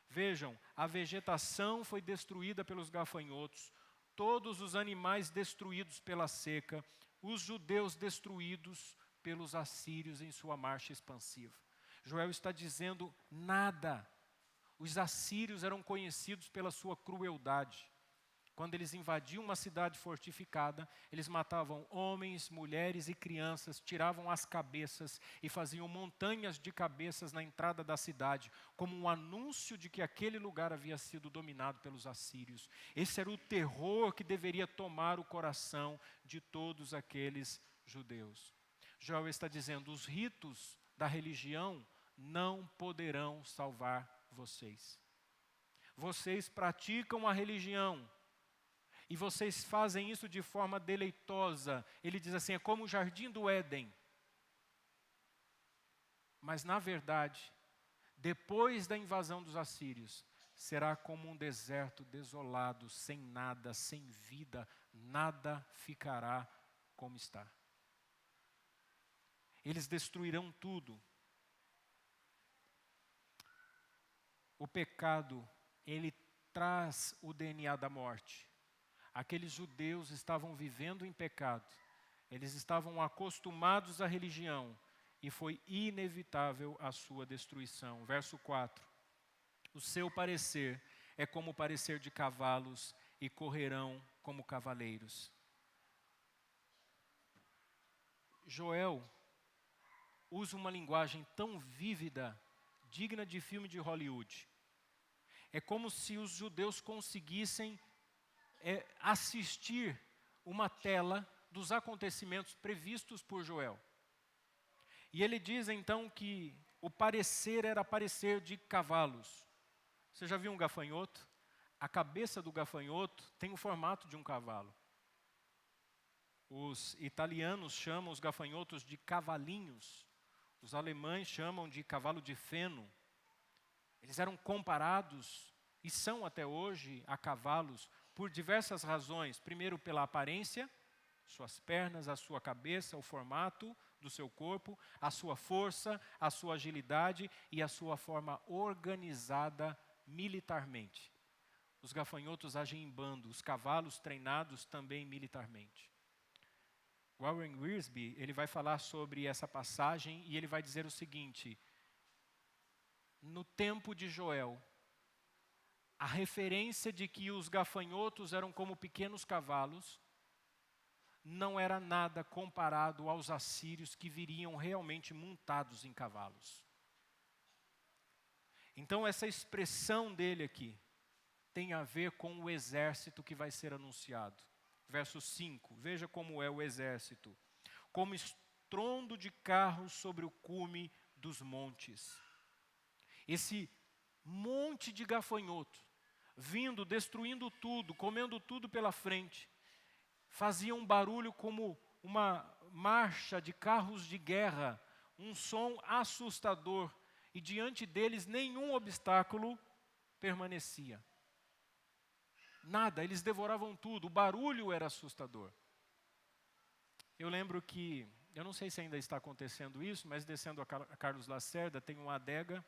Speaker 1: Vejam, a vegetação foi destruída pelos gafanhotos, todos os animais destruídos pela seca, os judeus destruídos pelos assírios em sua marcha expansiva. Joel está dizendo nada. Os assírios eram conhecidos pela sua crueldade. Quando eles invadiam uma cidade fortificada, eles matavam homens, mulheres e crianças, tiravam as cabeças e faziam montanhas de cabeças na entrada da cidade, como um anúncio de que aquele lugar havia sido dominado pelos assírios. Esse era o terror que deveria tomar o coração de todos aqueles judeus. Joel está dizendo: os ritos da religião não poderão salvar vocês. Vocês praticam a religião e vocês fazem isso de forma deleitosa. Ele diz assim: é como o jardim do Éden. Mas na verdade, depois da invasão dos assírios, será como um deserto desolado, sem nada, sem vida, nada ficará como está. Eles destruirão tudo. O pecado, ele traz o DNA da morte. Aqueles judeus estavam vivendo em pecado. Eles estavam acostumados à religião e foi inevitável a sua destruição. Verso 4. O seu parecer é como o parecer de cavalos e correrão como cavaleiros. Joel usa uma linguagem tão vívida, digna de filme de Hollywood. É como se os judeus conseguissem assistir uma tela dos acontecimentos previstos por Joel. E ele diz então que o parecer era parecer de cavalos. Você já viu um gafanhoto? A cabeça do gafanhoto tem o formato de um cavalo. Os italianos chamam os gafanhotos de cavalinhos. Os alemães chamam de cavalo de feno. Eles eram comparados, e são até hoje, a cavalos, por diversas razões. Primeiro, pela aparência, suas pernas, a sua cabeça, o formato do seu corpo, a sua força, a sua agilidade e a sua forma organizada militarmente. Os gafanhotos agem em bando, os cavalos treinados também militarmente. Warren Wiersbe, ele vai falar sobre essa passagem e ele vai dizer o seguinte: no tempo de Joel, a referência de que os gafanhotos eram como pequenos cavalos não era nada comparado aos assírios que viriam realmente montados em cavalos. Então essa expressão dele aqui tem a ver com o exército que vai ser anunciado. Verso 5, veja como é o exército. Como estrondo de carros sobre o cume dos montes. Esse monte de gafanhoto, vindo, destruindo tudo, comendo tudo pela frente, fazia um barulho como uma marcha de carros de guerra, um som assustador, e diante deles nenhum obstáculo permanecia. Nada, eles devoravam tudo, o barulho era assustador. Eu lembro que, eu não sei se ainda está acontecendo isso, mas descendo a Carlos Lacerda, tem uma adega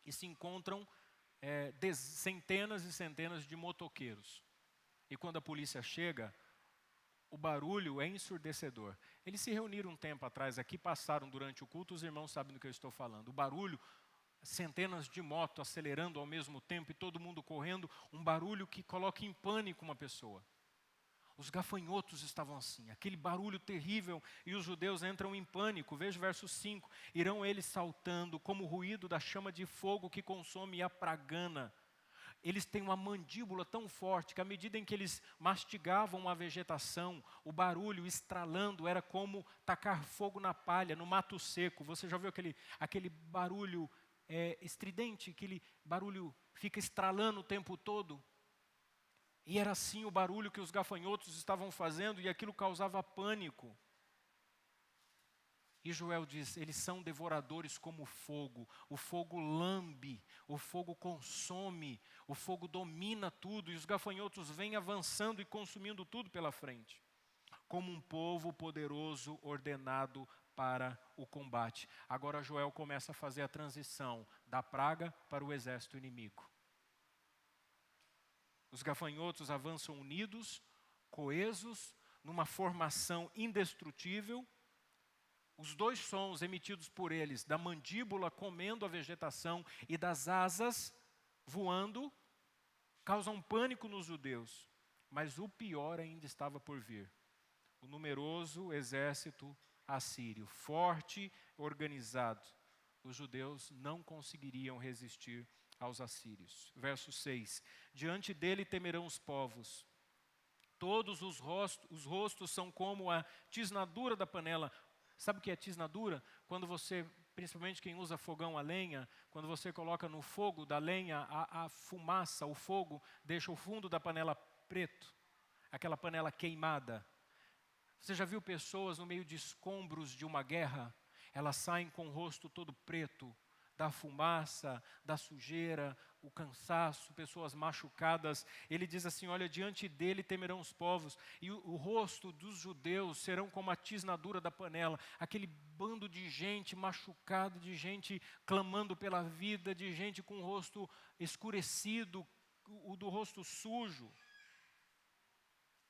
Speaker 1: e se encontram centenas e centenas de motoqueiros. E quando a polícia chega, o barulho é ensurdecedor. Eles se reuniram um tempo atrás aqui, passaram durante o culto, os irmãos sabem do que eu estou falando. O barulho, centenas de motos acelerando ao mesmo tempo e todo mundo correndo, um barulho que coloca em pânico uma pessoa. Os gafanhotos estavam assim, aquele barulho terrível, e os judeus entram em pânico. Veja o verso 5. Irão eles saltando como o ruído da chama de fogo que consome a pragana. Eles têm uma mandíbula tão forte que à medida em que eles mastigavam a vegetação, o barulho estralando era como tacar fogo na palha, no mato seco. Você já viu aquele barulho estridente, aquele barulho fica estralando o tempo todo? E era assim o barulho que os gafanhotos estavam fazendo, e aquilo causava pânico. E Joel diz, eles são devoradores como o fogo lambe, o fogo consome, o fogo domina tudo, e os gafanhotos vêm avançando e consumindo tudo pela frente. Como um povo poderoso ordenado para o combate. Agora Joel começa a fazer a transição da praga para o exército inimigo. Os gafanhotos avançam unidos, coesos, numa formação indestrutível. Os dois sons emitidos por eles, da mandíbula comendo a vegetação e das asas voando, causam pânico nos judeus. Mas o pior ainda estava por vir. O numeroso exército assírio, forte, organizado. Os judeus não conseguiriam resistir aos assírios. Verso 6. Diante dele temerão os povos. Todos os rostos são como a tisnadura da panela. Sabe o que é tisnadura? Quando você, principalmente quem usa fogão a lenha, quando você coloca no fogo da lenha, a fumaça, o fogo, deixa o fundo da panela preto. Aquela panela queimada. Você já viu pessoas no meio de escombros de uma guerra? Elas saem com o rosto todo preto, da fumaça, da sujeira, o cansaço, pessoas machucadas. Ele diz assim, olha, diante dele temerão os povos, e o rosto dos judeus serão como a tisnadura da panela, aquele bando de gente machucada, de gente clamando pela vida, de gente com o rosto escurecido, o do rosto sujo.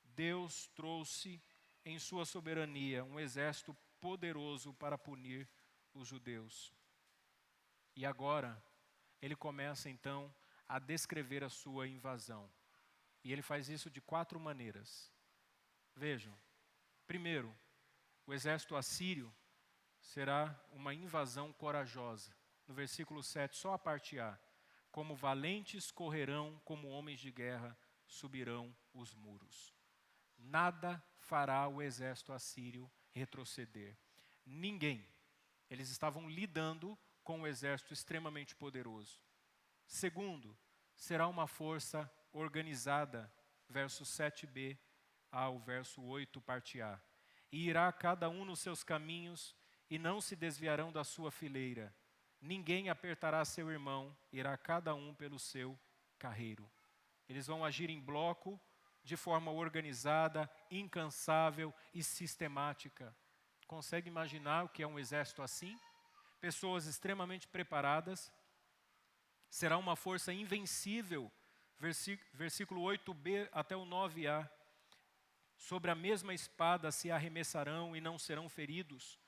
Speaker 1: Deus trouxe em sua soberania um exército poderoso para punir os judeus. E agora, ele começa então a descrever a sua invasão. E ele faz isso de 4 maneiras. Vejam, primeiro, o exército assírio será uma invasão corajosa. No versículo 7, só a parte A. Como valentes correrão, como homens de guerra, subirão os muros. Nada fará o exército assírio retroceder. Ninguém. Eles estavam lidando com um exército extremamente poderoso. Segundo, será uma força organizada, verso 7b ao verso 8, parte A. E irá cada um nos seus caminhos, e não se desviarão da sua fileira. Ninguém apertará seu irmão, irá cada um pelo seu carreiro. Eles vão agir em bloco, de forma organizada, incansável e sistemática. Consegue imaginar o que é um exército assim? Pessoas extremamente preparadas. Será uma força invencível. Versículo 8b até o 9a. Sobre a mesma espada se arremessarão e não serão feridos.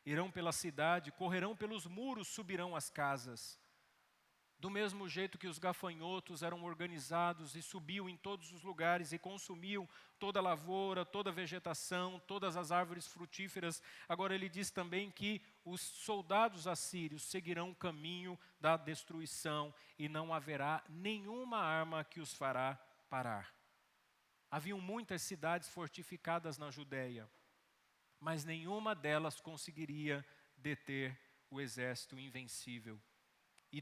Speaker 1: Irão pela cidade, correrão pelos muros, subirão as casas. Do mesmo jeito que os gafanhotos eram organizados e subiam em todos os lugares e consumiam toda a lavoura, toda a vegetação, todas as árvores frutíferas, agora ele diz também que os soldados assírios seguirão o caminho da destruição e não haverá nenhuma arma que os fará parar. Haviam muitas cidades fortificadas na Judéia, mas nenhuma delas conseguiria deter o exército invencível. E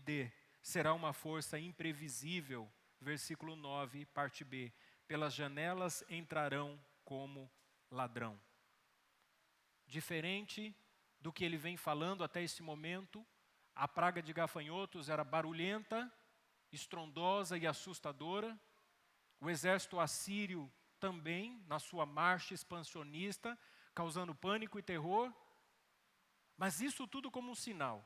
Speaker 1: será uma força imprevisível, versículo 9, parte B. Pelas janelas entrarão como ladrão. Diferente do que ele vem falando até esse momento, a praga de gafanhotos era barulhenta, estrondosa e assustadora. O exército assírio também, na sua marcha expansionista, causando pânico e terror. Mas isso tudo como um sinal.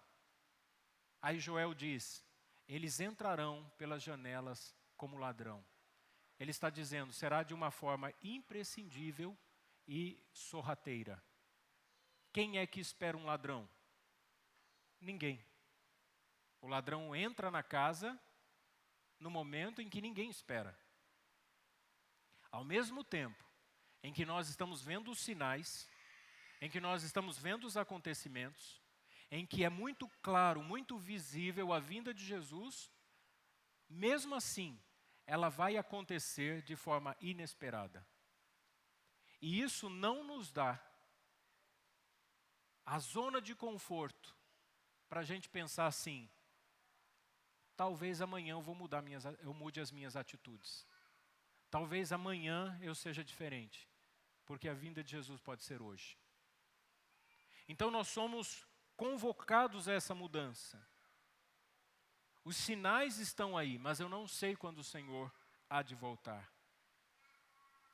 Speaker 1: Aí Joel diz: eles entrarão pelas janelas como ladrão. Ele está dizendo, será de uma forma imprescindível e sorrateira. Quem é que espera um ladrão? Ninguém. O ladrão entra na casa no momento em que ninguém espera. Ao mesmo tempo em que nós estamos vendo os sinais, em que nós estamos vendo os acontecimentos, em que é muito claro, muito visível a vinda de Jesus, mesmo assim, ela vai acontecer de forma inesperada. E isso não nos dá a zona de conforto para a gente pensar assim, talvez amanhã eu mude as minhas atitudes. Talvez amanhã eu seja diferente, porque a vinda de Jesus pode ser hoje. Então nós somos convocados a essa mudança. Os sinais estão aí, mas eu não sei quando o Senhor há de voltar.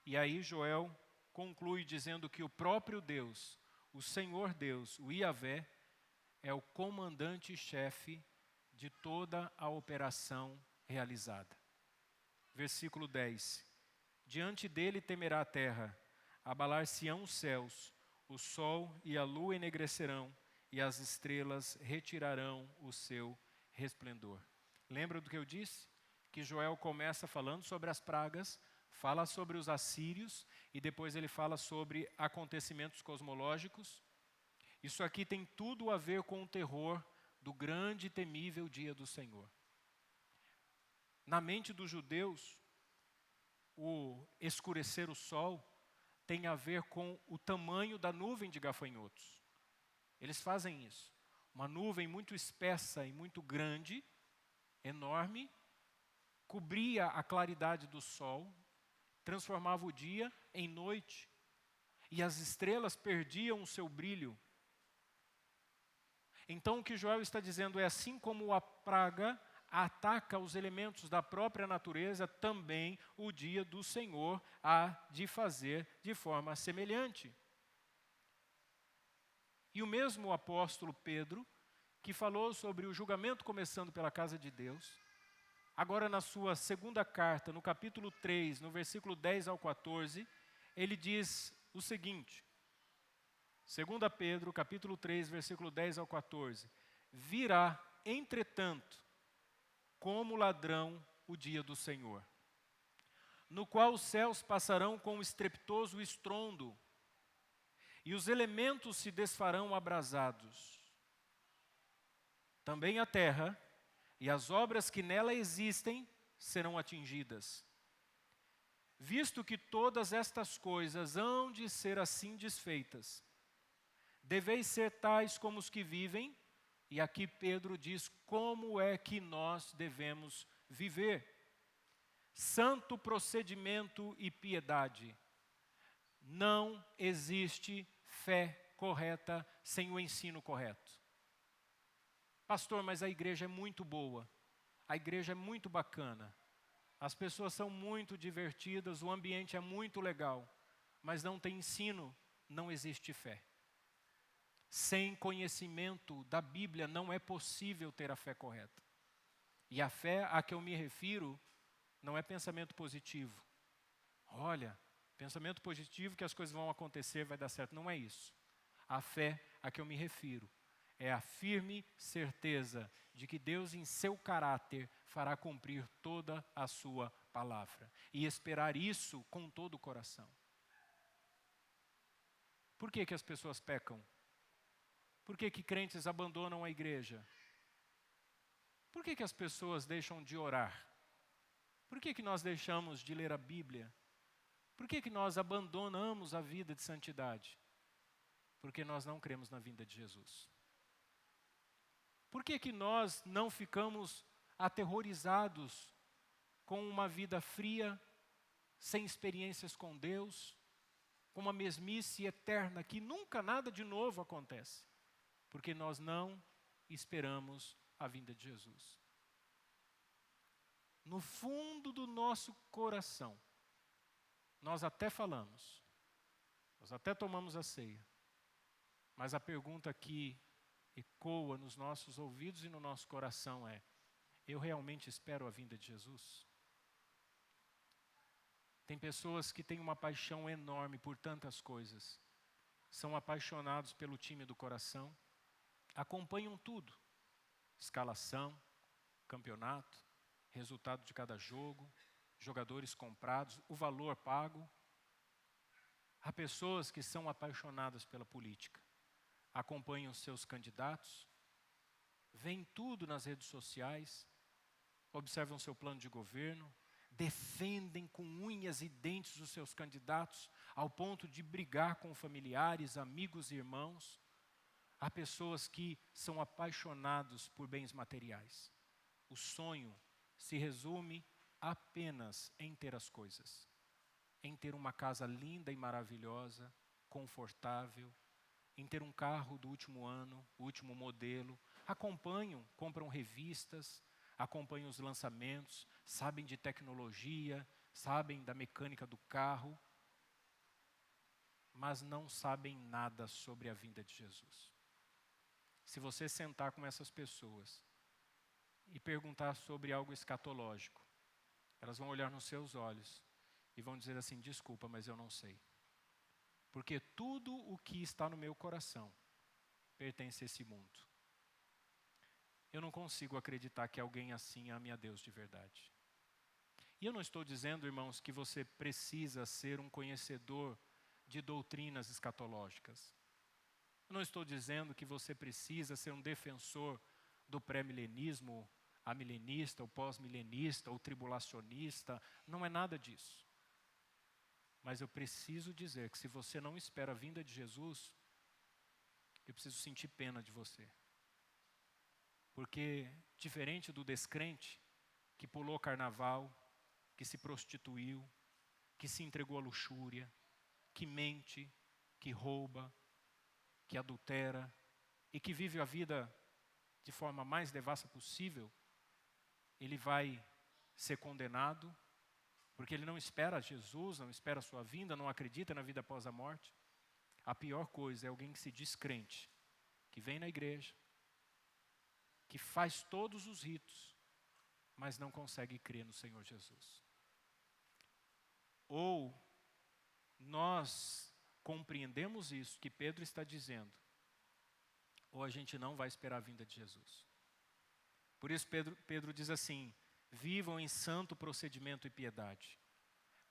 Speaker 1: E aí Joel conclui dizendo que o próprio Deus, o Senhor Deus, o Iavé, é o comandante-chefe de toda a operação realizada. Versículo 10. Diante dele temerá a terra, abalar-se-ão os céus, o sol e a lua enegrecerão, e as estrelas retirarão o seu resplendor. Lembra do que eu disse? Que Joel começa falando sobre as pragas, fala sobre os assírios, e depois ele fala sobre acontecimentos cosmológicos. Isso aqui tem tudo a ver com o terror do grande e temível dia do Senhor. Na mente dos judeus, o escurecer o sol tem a ver com o tamanho da nuvem de gafanhotos. Eles fazem isso. Uma nuvem muito espessa e muito grande, enorme, cobria a claridade do sol, transformava o dia em noite, e as estrelas perdiam o seu brilho. Então o que Joel está dizendo é, assim como a praga ataca os elementos da própria natureza, também o dia do Senhor há de fazer de forma semelhante. E o mesmo apóstolo Pedro, que falou sobre o julgamento começando pela casa de Deus, agora na sua segunda carta, no capítulo 3, no versículo 10 ao 14, ele diz o seguinte, 2 Pedro, capítulo 3, versículo 10 ao 14, virá, entretanto, como ladrão o dia do Senhor, no qual os céus passarão com um estrepitoso estrondo, e os elementos se desfarão abrasados. Também a terra e as obras que nela existem serão atingidas. Visto que todas estas coisas hão de ser assim desfeitas, deveis ser tais como os que vivem, e aqui Pedro diz como é que nós devemos viver. Santo procedimento e piedade. Não existe fé correta sem o ensino correto. Pastor, mas a igreja é muito boa, a igreja é muito bacana, as pessoas são muito divertidas, o ambiente é muito legal, mas não tem ensino, não existe fé. Sem conhecimento da Bíblia não é possível ter a fé correta. E a fé a que eu me refiro não é pensamento positivo. Olha, pensamento positivo que as coisas vão acontecer, vai dar certo. Não é isso. A fé a que eu me refiro é a firme certeza de que Deus, em seu caráter, fará cumprir toda a sua palavra. E esperar isso com todo o coração. Por que as pessoas pecam? Por que crentes abandonam a igreja? Por que as pessoas deixam de orar? Por que nós deixamos de ler a Bíblia? Por que nós abandonamos a vida de santidade? Porque nós não cremos na vinda de Jesus. Por que nós não ficamos aterrorizados com uma vida fria, sem experiências com Deus, com uma mesmice eterna que nunca nada de novo acontece? Porque nós não esperamos a vinda de Jesus. No fundo do nosso coração, nós até falamos, nós até tomamos a ceia, mas a pergunta que ecoa nos nossos ouvidos e no nosso coração é: eu realmente espero a vinda de Jesus? Tem pessoas que têm uma paixão enorme por tantas coisas, são apaixonados pelo time do coração, acompanham tudo, escalação, campeonato, resultado de cada jogo, jogadores comprados, o valor pago. Há pessoas que são apaixonadas pela política, acompanham seus candidatos, veem tudo nas redes sociais, observam seu plano de governo, defendem com unhas e dentes os seus candidatos, ao ponto de brigar com familiares, amigos e irmãos. Há pessoas que são apaixonados por bens materiais. O sonho se resume apenas em ter as coisas, em ter uma casa linda e maravilhosa, confortável, em ter um carro do último ano, último modelo. Acompanham, compram revistas, acompanham os lançamentos, sabem de tecnologia, sabem da mecânica do carro, mas não sabem nada sobre a vinda de Jesus. Se você sentar com essas pessoas e perguntar sobre algo escatológico, elas vão olhar nos seus olhos e vão dizer assim: desculpa, mas eu não sei. Porque tudo o que está no meu coração pertence a esse mundo. Eu não consigo acreditar que alguém assim ame a Deus de verdade. E eu não estou dizendo, irmãos, que você precisa ser um conhecedor de doutrinas escatológicas. Eu não estou dizendo que você precisa ser um defensor do pré-milenismo, amilenista, ou pós-milenista, ou tribulacionista. Não é nada disso. Mas eu preciso dizer que se você não espera a vinda de Jesus, eu preciso sentir pena de você. Porque, diferente do descrente, que pulou carnaval, que se prostituiu, que se entregou à luxúria, que mente, que rouba, que adultera e que vive a vida de forma mais devassa possível, ele vai ser condenado, porque ele não espera Jesus, não espera a sua vinda, não acredita na vida após a morte. A pior coisa é alguém que se diz crente, que vem na igreja, que faz todos os ritos, mas não consegue crer no Senhor Jesus. Ou nós compreendemos isso que Pedro está dizendo, ou a gente não vai esperar a vinda de Jesus. Por isso Pedro diz assim: vivam em santo procedimento e piedade.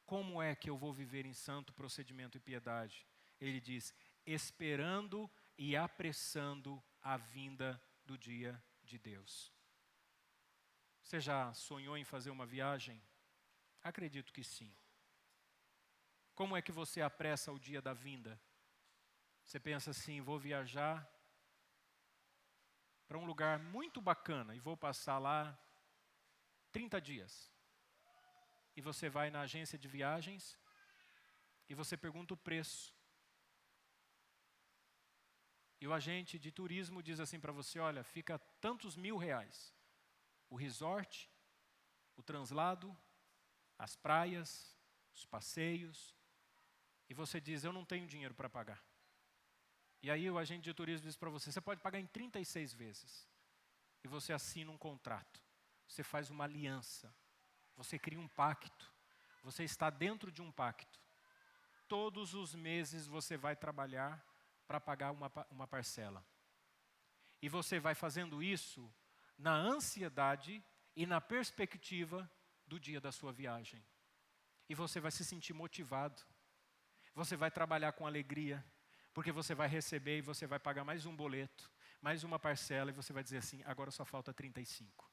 Speaker 1: Como é que eu vou viver em santo procedimento e piedade? Ele diz: esperando e apressando a vinda do dia de Deus. Você já sonhou em fazer uma viagem? Acredito que sim. Como é que você apressa o dia da vinda? Você pensa assim: vou viajar para um lugar muito bacana e vou passar lá 30 dias. E você vai na agência de viagens e você pergunta o preço. E o agente de turismo diz assim para você: olha, fica tantos R$1.000. O resort, o translado, as praias, os passeios. E você diz: eu não tenho dinheiro para pagar. E aí o agente de turismo diz para você: você pode pagar em 36 vezes. E você assina um contrato. Você faz uma aliança. Você cria um pacto. Você está dentro de um pacto. Todos os meses você vai trabalhar para pagar uma parcela. E você vai fazendo isso na ansiedade e na perspectiva do dia da sua viagem. E você vai se sentir motivado. Você vai trabalhar com alegria, porque você vai receber e você vai pagar mais um boleto, mais uma parcela, e você vai dizer assim, agora só falta 35.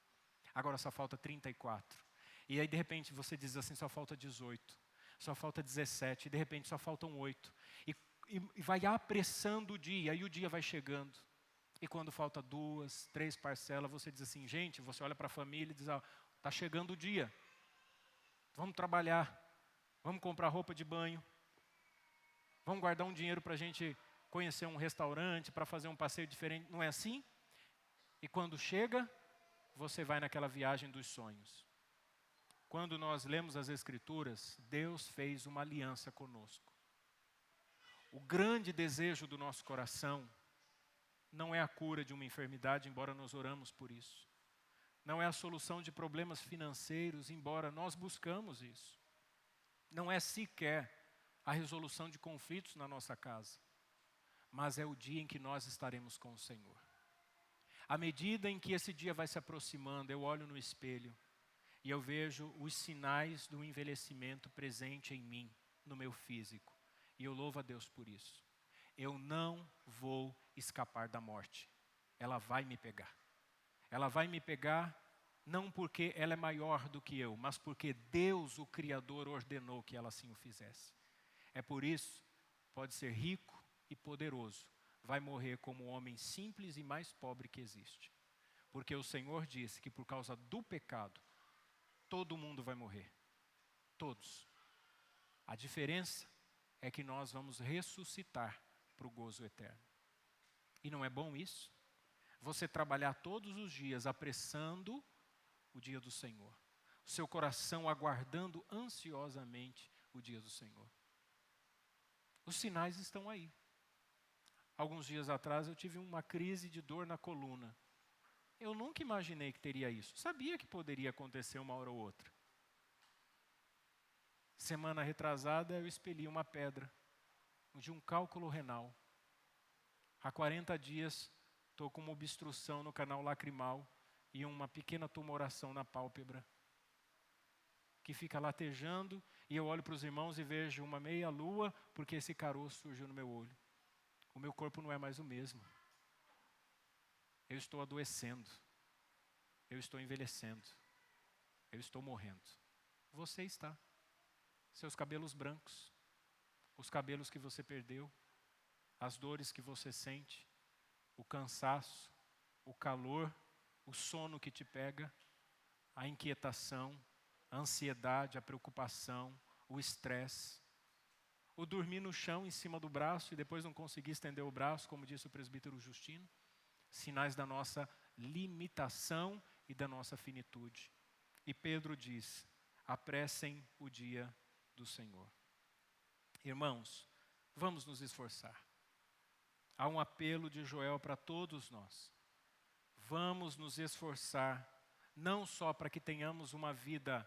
Speaker 1: Agora só falta 34. E aí de repente você diz assim, só falta 18. Só falta 17, e de repente só faltam 8. E vai apressando o dia, e o dia vai chegando. E quando falta 2, 3 parcelas, você diz assim, gente, você olha para a família e diz, está chegando o dia. Vamos trabalhar, vamos comprar roupa de banho, vamos guardar um dinheiro para a gente conhecer um restaurante, para fazer um passeio diferente. Não é assim? E quando chega, você vai naquela viagem dos sonhos. Quando nós lemos as Escrituras, Deus fez uma aliança conosco. O grande desejo do nosso coração não é a cura de uma enfermidade, embora nós oramos por isso. Não é a solução de problemas financeiros, embora nós buscamos isso. Não é sequer a resolução de conflitos na nossa casa. Mas é o dia em que nós estaremos com o Senhor. À medida em que esse dia vai se aproximando, eu olho no espelho e eu vejo os sinais do envelhecimento presente em mim, no meu físico. E eu louvo a Deus por isso. Eu não vou escapar da morte. Ela vai me pegar. Ela vai me pegar não porque ela é maior do que eu, mas porque Deus, o Criador, ordenou que ela assim o fizesse. É por isso, pode ser rico e poderoso, vai morrer como o homem simples e mais pobre que existe. Porque o Senhor disse que por causa do pecado, todo mundo vai morrer. Todos. A diferença é que nós vamos ressuscitar para o gozo eterno. E não é bom isso? Você trabalhar todos os dias apressando o dia do Senhor. O seu coração aguardando ansiosamente o dia do Senhor. Os sinais estão aí. Alguns dias atrás eu tive uma crise de dor na coluna. Eu nunca imaginei que teria isso. Sabia que poderia acontecer uma hora ou outra. Semana retrasada eu expeli uma pedra de um cálculo renal. Há 40 dias estou com uma obstrução no canal lacrimal e uma pequena tumoração na pálpebra, que fica latejando, e eu olho para os irmãos e vejo uma meia lua, porque esse caroço surgiu no meu olho. O meu corpo não é mais o mesmo. Eu estou adoecendo. Eu estou envelhecendo. Eu estou morrendo. Você está. Seus cabelos brancos, os cabelos que você perdeu, as dores que você sente, o cansaço, o calor, o sono que te pega, a inquietação, a ansiedade, a preocupação, o estresse, o dormir no chão em cima do braço e depois não conseguir estender o braço, como disse o presbítero Justino, sinais da nossa limitação e da nossa finitude. E Pedro diz, apressem o dia do Senhor. Irmãos, vamos nos esforçar. Há um apelo de Joel para todos nós. Vamos nos esforçar, não só para que tenhamos uma vida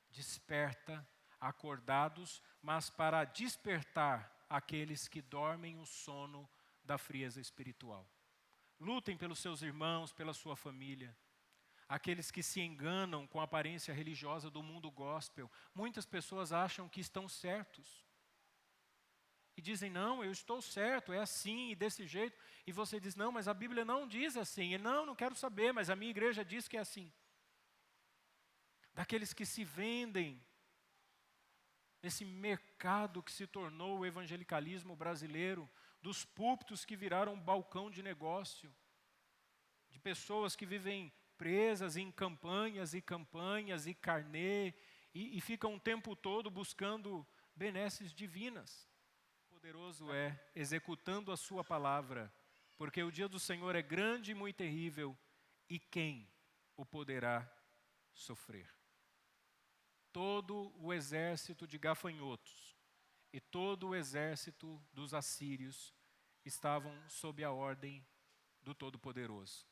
Speaker 1: desperta, acordados, mas para despertar aqueles que dormem o sono da frieza espiritual. Lutem pelos seus irmãos, pela sua família. Aqueles que se enganam com a aparência religiosa do mundo gospel. Muitas pessoas acham que estão certos. E dizem, não, eu estou certo, é assim e desse jeito. E você diz, não, mas a Bíblia não diz assim. E não quero saber, mas a minha igreja diz que é assim. Daqueles que se vendem nesse mercado que se tornou o evangelicalismo brasileiro, dos púlpitos que viraram um balcão de negócio, de pessoas que vivem presas em campanhas e carnê, e ficam o tempo todo buscando benesses divinas. Poderoso é, executando a sua palavra, porque o dia do Senhor é grande e muito terrível, e quem o poderá sofrer? Todo o exército de gafanhotos e todo o exército dos assírios estavam sob a ordem do Todo-Poderoso.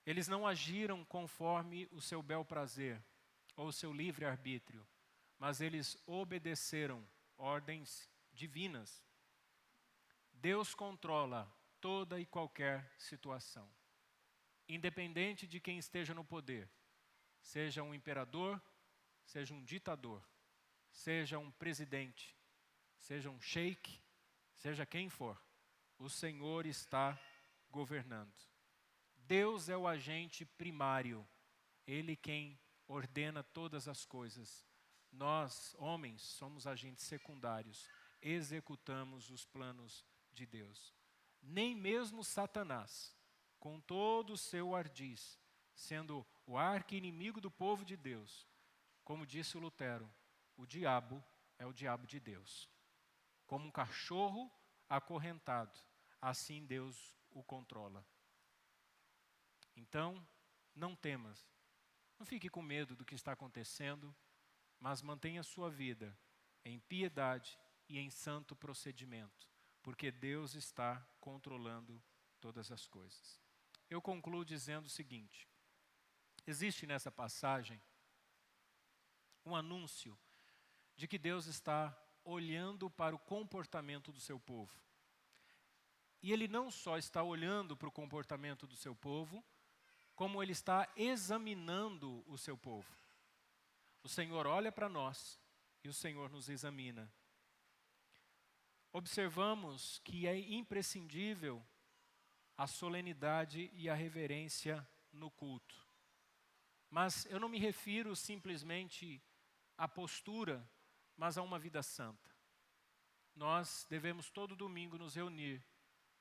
Speaker 1: Eles não agiram conforme o seu bel prazer ou o seu livre-arbítrio, mas eles obedeceram ordens divinas. Deus controla toda e qualquer situação. Independente de quem esteja no poder, seja um imperador, seja um ditador, seja um presidente, seja um sheik, seja quem for, o Senhor está governando. Deus é o agente primário, Ele quem ordena todas as coisas. Nós, homens, somos agentes secundários, executamos os planos de Deus. Nem mesmo Satanás, com todo o seu ardiz, sendo o arqui-inimigo do povo de Deus, como disse o Lutero, o diabo é o diabo de Deus. Como um cachorro acorrentado, assim Deus o controla. Então, não temas, não fique com medo do que está acontecendo, mas mantenha sua vida em piedade e em santo procedimento, porque Deus está controlando todas as coisas. Eu concluo dizendo o seguinte: existe nessa passagem um anúncio de que Deus está olhando para o comportamento do seu povo. E Ele não só está olhando para o comportamento do seu povo, como Ele está examinando o seu povo. O Senhor olha para nós e o Senhor nos examina. Observamos que é imprescindível a solenidade e a reverência no culto. Mas eu não me refiro simplesmente à postura, mas a uma vida santa. Nós devemos todo domingo nos reunir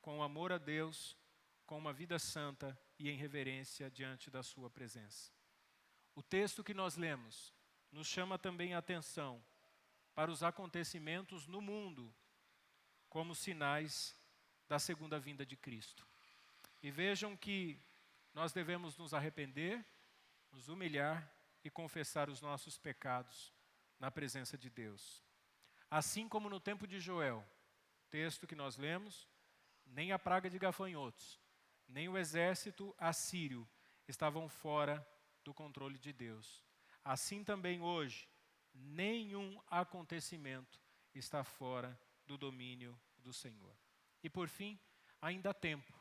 Speaker 1: com amor a Deus, com uma vida santa e em reverência diante da sua presença. O texto que nós lemos nos chama também a atenção para os acontecimentos no mundo como sinais da segunda vinda de Cristo. E vejam que nós devemos nos arrepender, nos humilhar e confessar os nossos pecados na presença de Deus. Assim como no tempo de Joel, texto que nós lemos, nem a praga de gafanhotos, nem o exército assírio estavam fora do controle de Deus. Assim também hoje, nenhum acontecimento está fora do domínio do Senhor. E por fim, ainda há tempo.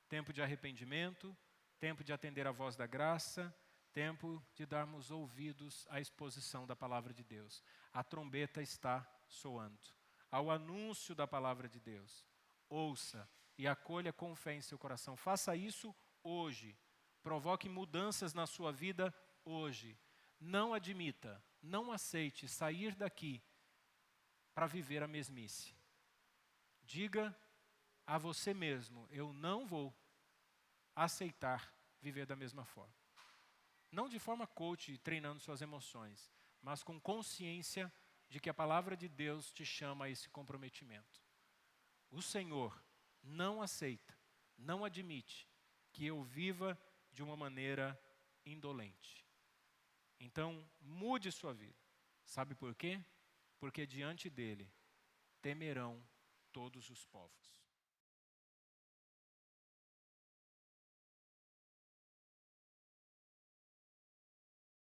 Speaker 1: Tempo de arrependimento, tempo de atender à voz da graça, tempo de darmos ouvidos à exposição da palavra de Deus. A trombeta está soando. Ao anúncio da palavra de Deus, ouça e acolha com fé em seu coração. Faça isso hoje. Provoque mudanças na sua vida hoje. Não admita, não aceite sair daqui para viver a mesmice. Diga a você mesmo: eu não vou aceitar viver da mesma forma. Não de forma coach, treinando suas emoções, mas com consciência de que a palavra de Deus te chama a esse comprometimento. O Senhor não aceita, não admite que eu viva de uma maneira indolente. Então, mude sua vida. Sabe por quê? Porque diante dele temerão todos os povos.